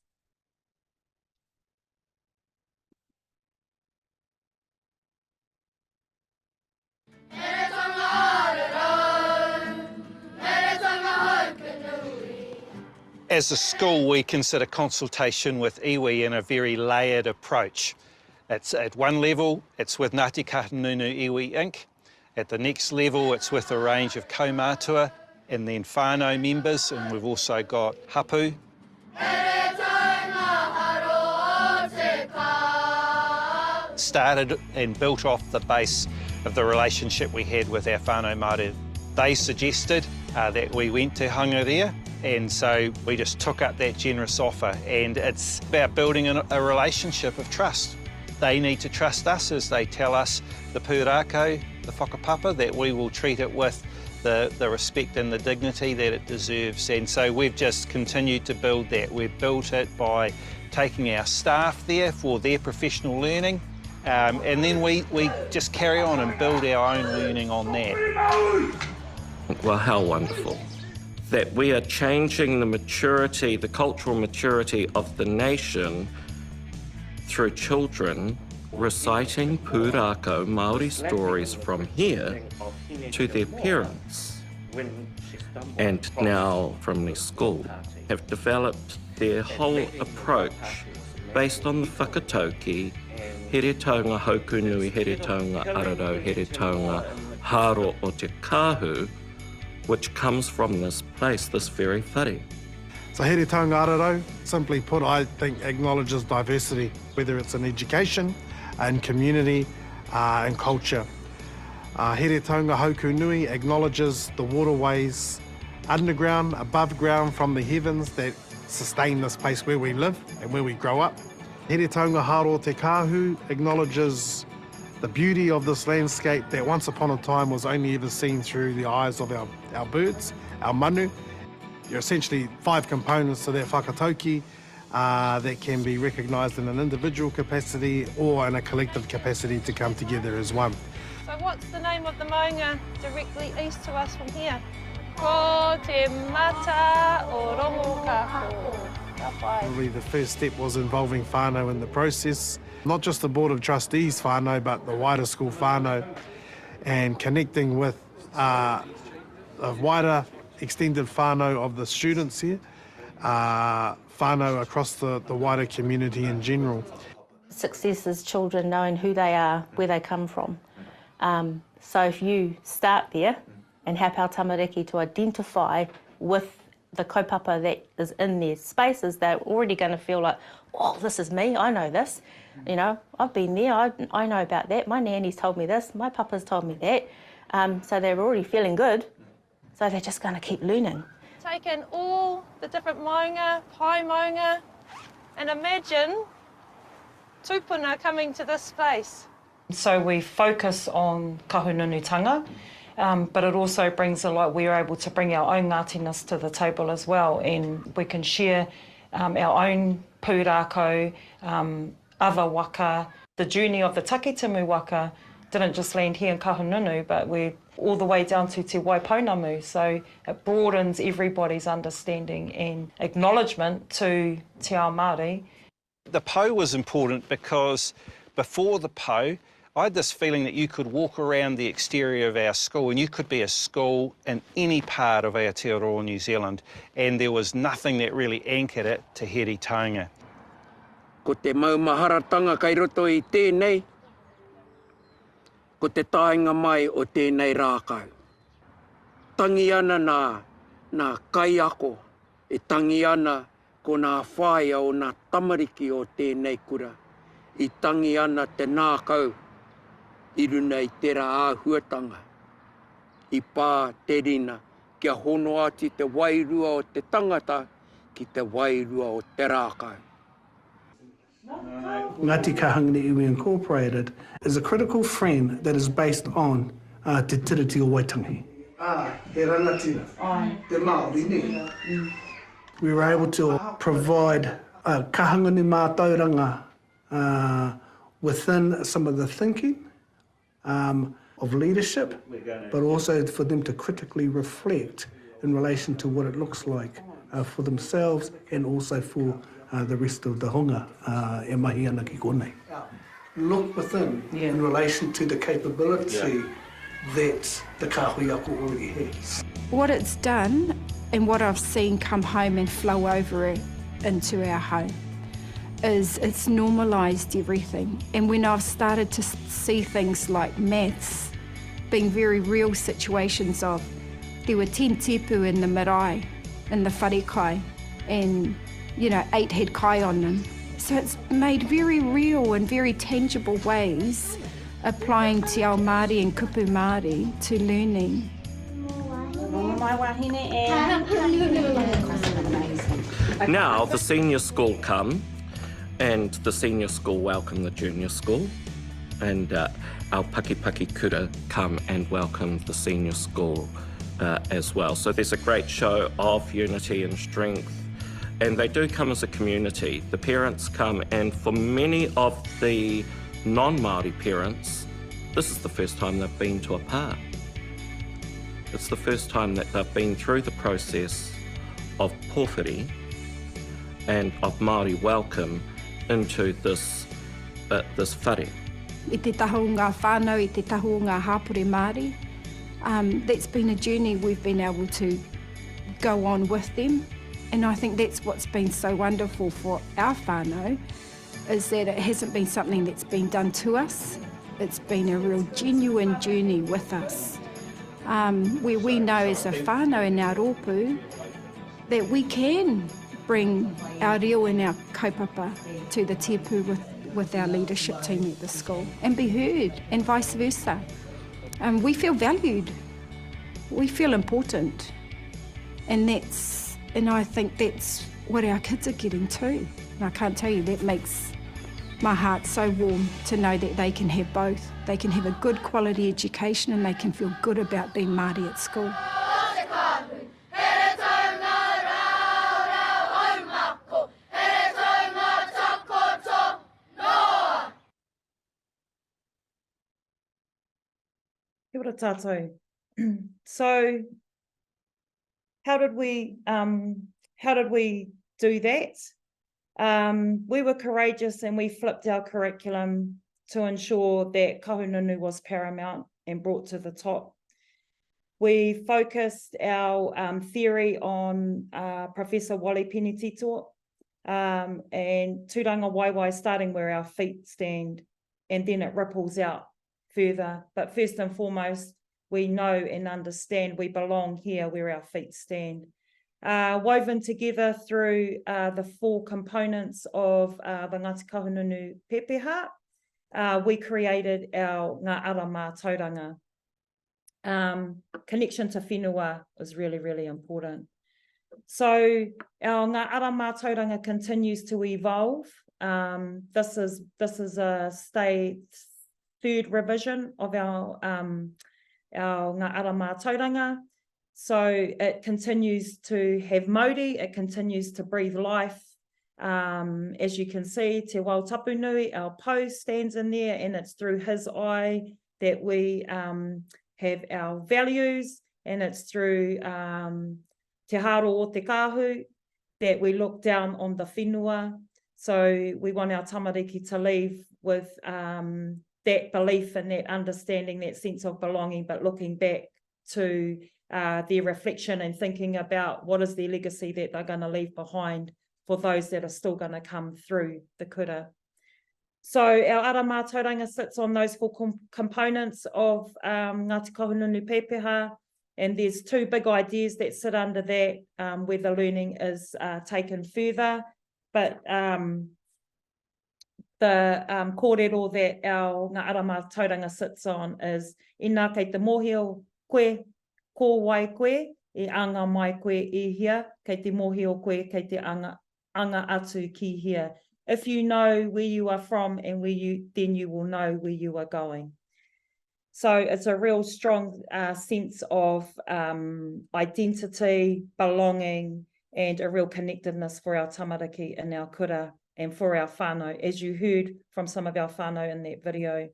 As a school, we consider consultation with iwi in a very layered approach. It's at one level, it's with Ngāti Kahungunu Iwi Inc. At the next level, it's with a range of kaumātua and then whānau members, and we've also got hapu. Started and built off the base of the relationship we had with our whānau Māori. They suggested that we went to Hangaria, and so we just took up that generous offer, and it's about building a relationship of trust. They need to trust us as they tell us, the pūrākau, the whakapapa, that we will treat it with the respect and the dignity that it deserves. And so we've just continued to build that. We've built it by taking our staff there for their professional learning, and then we just carry on and build our own learning on that. Well, how wonderful that we are changing the maturity, the cultural maturity of the nation through children reciting pūrākau Māori stories from here to their parents, and now from their school, have developed their whole approach based on the whakatauki, here taunga Hoku Nui, here taunga Ararau, here taunga Haro o te Kāhu, which comes from this place, this very whare. So Here Taunga Ararau, simply put, I think acknowledges diversity, whether it's in education, in community, and culture. Here Taunga Hoku Nui acknowledges the waterways underground, above ground, from the heavens that sustain this place where we live and where we grow up. Here Taunga Haro Te Kāhu acknowledges the beauty of this landscape that once upon a time was only ever seen through the eyes of our birds, our manu. There are essentially 5 components to that whakatauki that can be recognised in an individual capacity or in a collective capacity to come together as one. So what's the name of the maunga directly east to us from here? Ko te mata o Rongo Kako. Probably the first step was involving whānau in the process. not just the Board of Trustees whānau, but the wider school whānau, and connecting with a wider extended whānau of the students here, whānau across the wider community in general. Success is children knowing who they are, where they come from. So if you start there and help our tamariki to identify with the kaupapa that is in their spaces, they're already going to feel like, oh, this is me, I know this. You know, I've been there, I know about that. My nanny's told me this, my papa's told me that. So they're already feeling good, so they're just going to keep learning. Take in all the different maunga, pai maunga, and imagine tupuna coming to this place. So we focus on kahununutanga, but it also brings a lot, we're able to bring our own ngātiness to the table as well, and we can share our own pūrākau, other waka. The journey of the Takitimu waka didn't just land here in Kahungunu, but we're all the way down to Te Waipounamu, so it broadens everybody's understanding and acknowledgement to Te Ao Māori. The pou was important because before the pou, I had this feeling that you could walk around the exterior of our school and you could be a school in any part of Aotearoa, New Zealand, and there was nothing that really anchored it to Heretaunga. Ko te maumaharatanga kai roto I tēnei, ko te tāinga mai o tēnei rākau. Tangi ana nā kai ako, e tangi ana ko nā whāia o nā tamariki o tēnei kura. I tangi ana te nākau, I runa I tērā āhuatanga. I pā te rina, kia hono ati te wairua o te tangata, ki te wairua o te rākau. Ngāti Kahungunu Iwi Incorporated is a critical friend that is based on Te Tiriti o Waitangi. He rangatira, te Māori ne. We were able to provide kahungunu mātauranga within some of the thinking of leadership, but also for them to critically reflect in relation to what it looks like for themselves and also for the rest of the hunga e mahi ana ki konei. Look within in relation to the capability that the kahui ako already has. What it's done and what I've seen come home and flow over into our home is it's normalised everything. And when I've started to see things like maths being very real situations of, there were 10 tepu in the marae, in the wharekai, and 8 had kai on them. So it's made very real and very tangible ways applying Te Ao Māori and Kupu Māori to learning. Now the senior school come and the senior school welcome the junior school, and our Pakipaki Kura come and welcome the senior school as well. So there's a great show of unity and strength. And they do come as a community. The parents come, and for many of the non-Māori parents, this is the first time they've been to a pā. It's the first time that they've been through the process of pōwhiri and of Māori welcome into this whare. I te taho ngā whānau, I te taho ngā hapore Māori, that's been a journey we've been able to go on with them. And I think that's what's been so wonderful for our whānau, is that it hasn't been something that's been done to us. It's been a real genuine journey with us, where we know as a whānau in our rōpū that we can bring our reo and our kaupapa to the tepu with our leadership team at the school and be heard, and vice versa. We feel valued, we feel important, and I think that's what our kids are getting too. And I can't tell you, that makes my heart so warm to know that they can have both. They can have a good quality education and they can feel good about being Māori at school. Kia ora tātou. So, how did we do that? We were courageous and we flipped our curriculum to ensure that kahununu was paramount and brought to the top. We focused our theory on Professor Wale Penitito and Tūranga Waiwai, starting where our feet stand, and then it ripples out further. But first and foremost, we know and understand we belong here where our feet stand. Woven together through the 4 components of the Ngāti Kahungunu Pepeha, we created our Ngā Ara Mātauranga. Connection to whenua is really, really important. So our Ngā Ara Mātauranga continues to evolve. This is a third revision of our Ngā Ara Mātauranga. So it continues to have mauri, it continues to breathe life. As you can see, Te Wao Tapunui, our post stands in there, and it's through his eye that we have our values, and it's through Te Haro o Te Kahu that we look down on the whenua. So we want our tamariki to leave with that belief and that understanding, that sense of belonging, but looking back to their reflection and thinking about what is their legacy that they're going to leave behind for those that are still going to come through the kura. So our Ara Mātauranga sits on those 4 components of Ngāti Kahungunu Pepeha, and there's 2 big ideas that sit under that where the learning is taken further. But the kōrero that our Ngā Ara Mātauranga sits on is ina kei te mōhio koe, ko wai koe, e anga mai koe e hia, kei te mōhio koe, kei te anga atu ki hia. If you know where you are from and then you will know where you are going. So it's a real strong sense of identity, belonging, and a real connectedness for our tamariki and our kura and for our whānau, as you heard from some of our whānau in that video.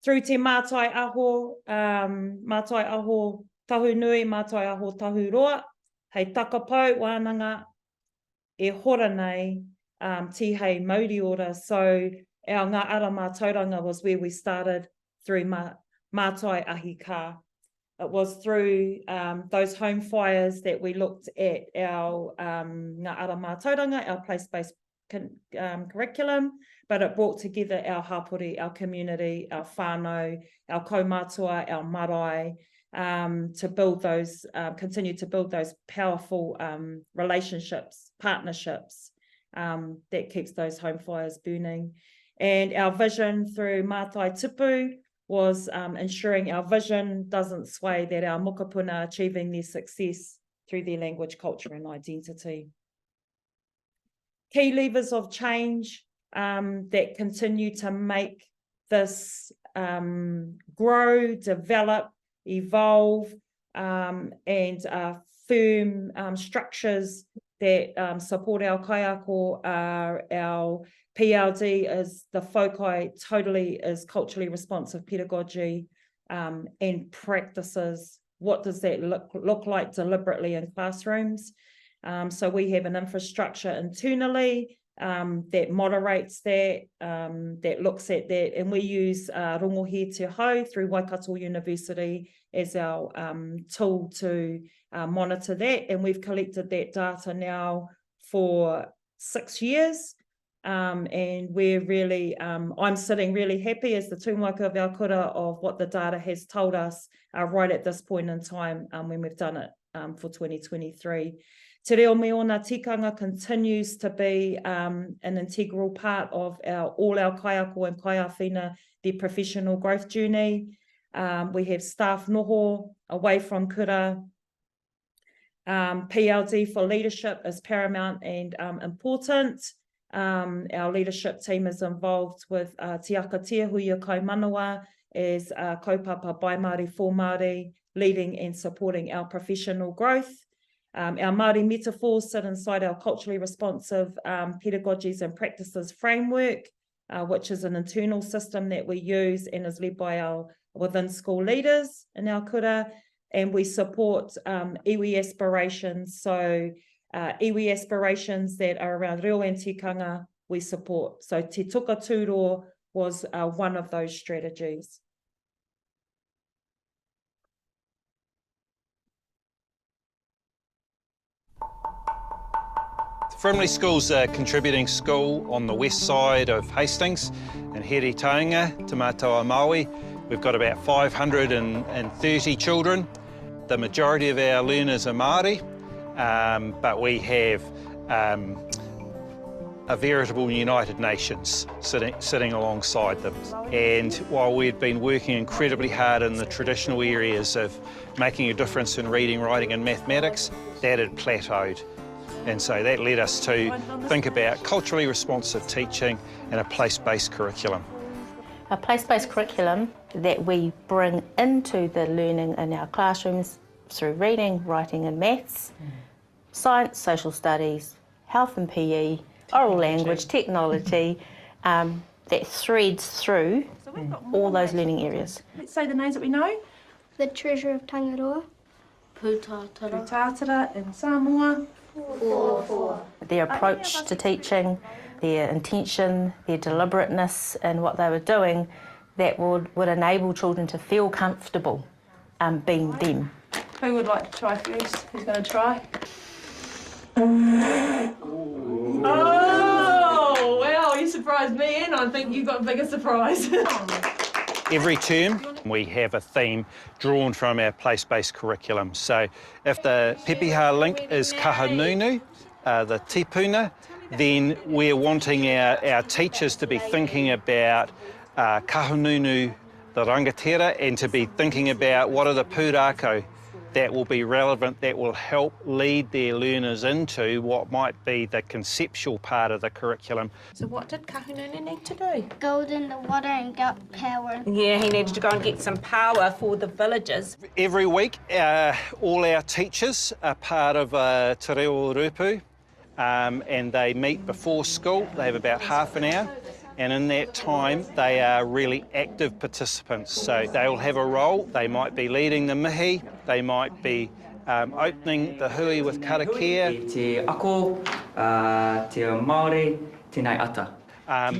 Through te mātai aho tahu nui, mātai aho tahu roa, hei takapau wānanga e hora nei ti hei mauri ora. So our Ngā Ara Mātauranga was where we started through mātai ahi ka. It was through those home fires that we looked at our Ngā Ara Mātauranga, our place-based curriculum, but it brought together our hapori, our community, our whānau, our kaumātua, our marae, to build those, continue to build those powerful relationships, partnerships that keeps those home fires burning. And our vision through Mātai Tupu was ensuring our vision doesn't sway, that our mokopuna are achieving their success through their language, culture and identity. Key levers of change that continue to make this grow, develop, evolve, and firm structures that support our kaiako are our PLD is the foci totally is culturally responsive pedagogy and practices. What does that look like deliberately in classrooms? So we have an infrastructure internally that moderates that, that looks at that, and we use Rongohi Te Hau through Waikato University as our tool to monitor that, and we've collected that data now for 6 years. And we're really, I'm sitting really happy as the tūmaka of our kura of what the data has told us right at this point in time when we've done it for 2023. Te reo me ona tikanga continues to be an integral part of all our kaiako and kaiawhina, their professional growth journey. We have staff noho away from kura. PLD for leadership is paramount and important. Our leadership team is involved with Te Aka Tiahuia Kaumanawa as kaupapa by Māori for Māori, leading and supporting our professional growth. Our Māori metaphors sit inside our culturally responsive pedagogies and practices framework, which is an internal system that we use and is led by our within school leaders in our kura, and we support iwi aspirations. So iwi aspirations that are around reo and tikanga, we support. So Te Tuka Tūroa was one of those strategies. Frimley School's a contributing school on the west side of Hastings in Here Taonga, Te Matawa Maui. We've got about 530 children. The majority of our learners are Māori, but we have a veritable United Nations sitting alongside them. And while we've been working incredibly hard in the traditional areas of making a difference in reading, writing and mathematics, that had plateaued. And so that led us to think about culturally responsive teaching and a place-based curriculum. A place-based curriculum that we bring into the learning in our classrooms through reading, writing and maths, science, social studies, health and PE, oral language, technology, that threads through all those learning areas. Let's say the names that we know. The Treasure of Tangaroa. Pūtātara. Pūtātara in Samoa. Their approach to teaching, their intention, their deliberateness in what they were doing, that would enable children to feel comfortable being them. Who would like to try first? Who's going to try? Oh, wow, you surprised me and I think you got a bigger surprise. Every term we have a theme drawn from our place-based curriculum. So if the pepeha link is kahanunu, the tipuna, then we're wanting our teachers to be thinking about kahanunu, the rangatira, and to be thinking about what are the pūrākau that will be relevant, that will help lead their learners into what might be the conceptual part of the curriculum. So what did Kahununu need to do? Go in the water and get power. Yeah, he needed to go and get some power for the villagers. Every week, all our teachers are part of Te Reo Rupu, and they meet before school. They have about half an hour. And in that time, they are really active participants. So they'll have a role. They might be leading the mihi. They might be opening the hui with karakia. Te ako, te Māori, tēnei ata.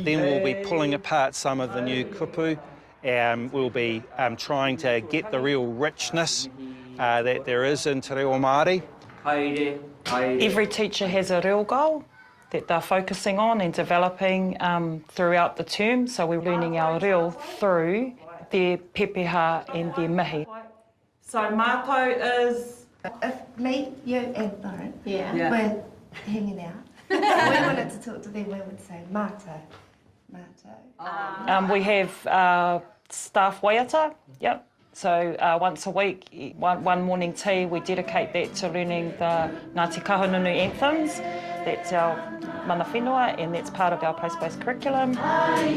Then we'll be pulling apart some of the new kupu. We'll be trying to get the real richness that there is in Te Reo Māori. Every teacher has a reo goal that they're focusing on and developing throughout the term. So we're learning our reo through their pepeha and their mihi. So Mako is... If me, you and Lauren were hanging out, we wanted to talk to them, we would say Mato. We have staff waiata, yep. So once a week, one morning tea, we dedicate that to learning the Ngāti Kahungunu anthems. That's our mana whenua, and that's part of our place-based curriculum. At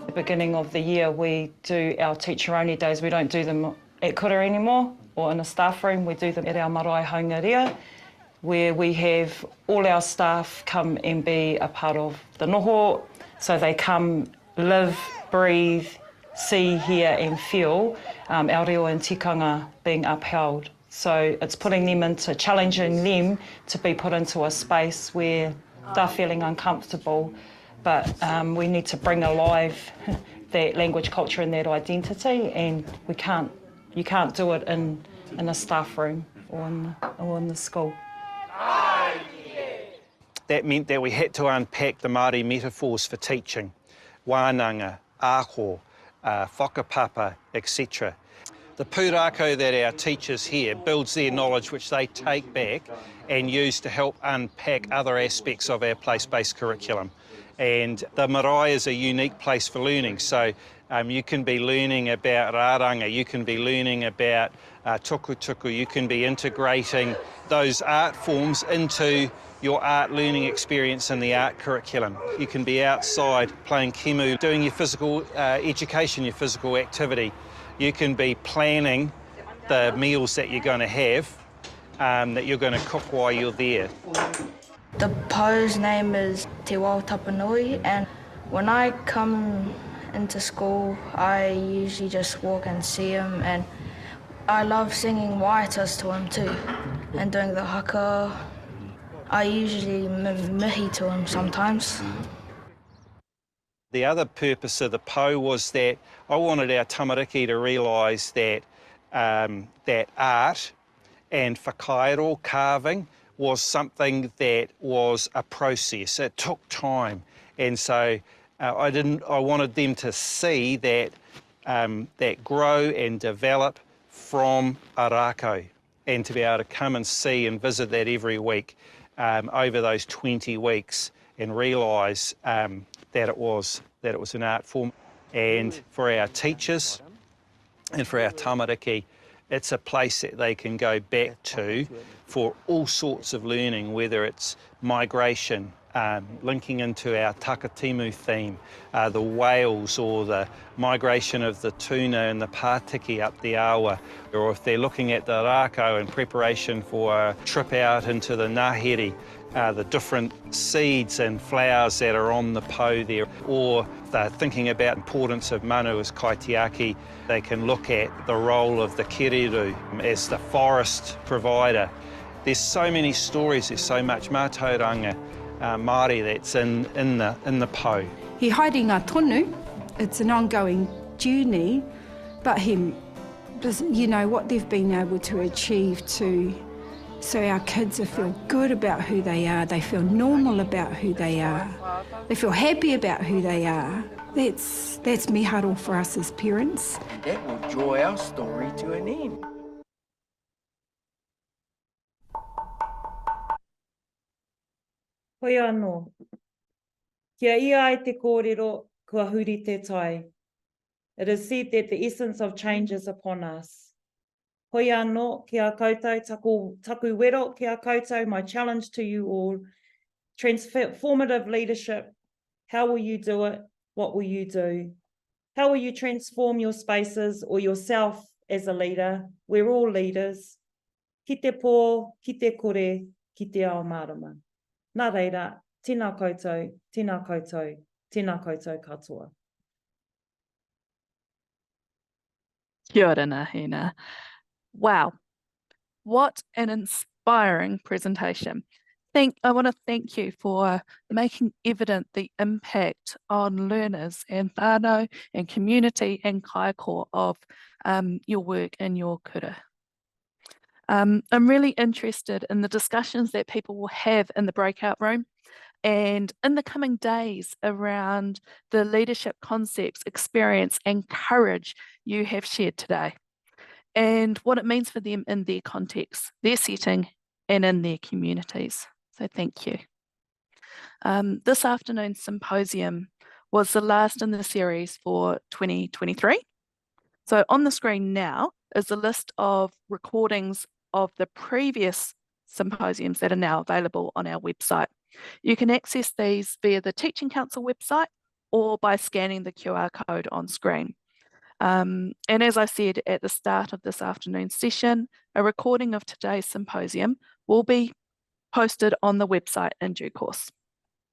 the beginning of the year, we do our teacher-only days. We don't do them at kura anymore, or in a staff room. We do them at our marae haungaria, where we have all our staff come and be a part of the noho. So they come, live, breathe, see, hear and feel our reo and tikanga being upheld. So it's putting them into, challenging them to be put into a space where they're feeling uncomfortable, but we need to bring alive that language, culture and that identity, and you can't do it in a staff room or in the school. That meant that we had to unpack the Māori metaphors for teaching, wānanga, aho, whakapapa, etc. The pūrākau that our teachers here builds their knowledge which they take back and use to help unpack other aspects of our place-based curriculum. And the marae is a unique place for learning, so you can be learning about rāranga, you can be learning about tukutuku, you can be integrating those art forms into your art learning experience in the art curriculum. You can be outside playing kimu, doing your physical education, your physical activity. You can be planning the meals that you're going to have, that you're going to cook while you're there. The po's name is Te Wao Tapanui, and when I come into school, I usually just walk and see him, and I love singing waitas to him too, and doing the haka. I usually mihi to him sometimes. The other purpose of the po was that I wanted our tamariki to realise that that art and whakairo, carving, was something that was a process. It took time, and so I wanted them to see that that grow and develop from a rākau, and to be able to come and see and visit that every week over those 20 weeks and realise that it was an art form. And for our teachers and for our tamariki, it's a place that they can go back to for all sorts of learning, whether it's migration, linking into our Takatimu theme, the whales, or the migration of the tuna and the Pātiki up the Awa, or if they're looking at the rākau in preparation for a trip out into the Ngāhere, the different seeds and flowers that are on the po there, or they're thinking about importance of manu as kaitiaki, they can look at the role of the kiriru as the forest provider. There's so many stories, there's so much mātauranga Māori that's in the po. He haerenga tonu, it's an ongoing journey, but you know, what they've been able to achieve so our kids feel good about who they are, they feel normal about who they are, they feel happy about who they are. That's miharo for us as parents. That will draw our story to an end. Hoi anō. Kia ia ai te kōrero, kua huri te tai. It is said that the essence of change is upon us. Hoi anō, kia koutou, taku wero, kia koutou, my challenge to you all. Transformative leadership. How will you do it? What will you do? How will you transform your spaces or yourself as a leader? We're all leaders. Ki te pō, ki te kore, ki te ao marama. Nā reira, tēnā koutou, tēnā koutou, tēnā koutou katoa. Kia ora, Nahina. Wow, what an inspiring presentation. I want to thank you for making evident the impact on learners and whānau and community and kaikoa of your work in your kura. I'm really interested in the discussions that people will have in the breakout room and in the coming days around the leadership concepts, experience and courage you have shared today, and what it means for them in their context, their setting and in their communities. So thank you. This afternoon's symposium was the last in the series for 2023. So on the screen now is a list of recordings of the previous symposiums that are now available on our website. You can access these via the Teaching Council website or by scanning the QR code on screen. And as I said at the start of this afternoon's session, a recording of today's symposium will be posted on the website in due course.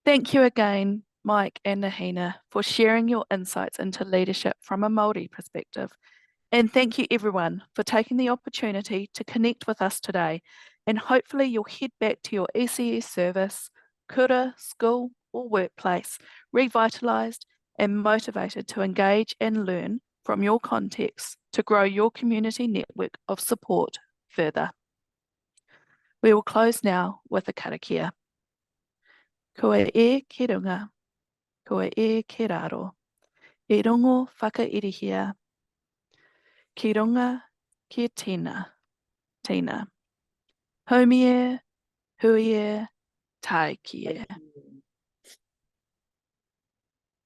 Thank you again, Mike and Nahina, for sharing your insights into leadership from a Māori perspective. And thank you everyone for taking the opportunity to connect with us today. And hopefully you'll head back to your ECE service, kura, school or workplace, revitalised and motivated to engage and learn from your context to grow your community network of support further. We will close now with a karakia. Kua e ke runga, kua e ke raro, e rongo whakairihia, ki runga ki tēnā, tēnā. Haumie, huie, tai ki e.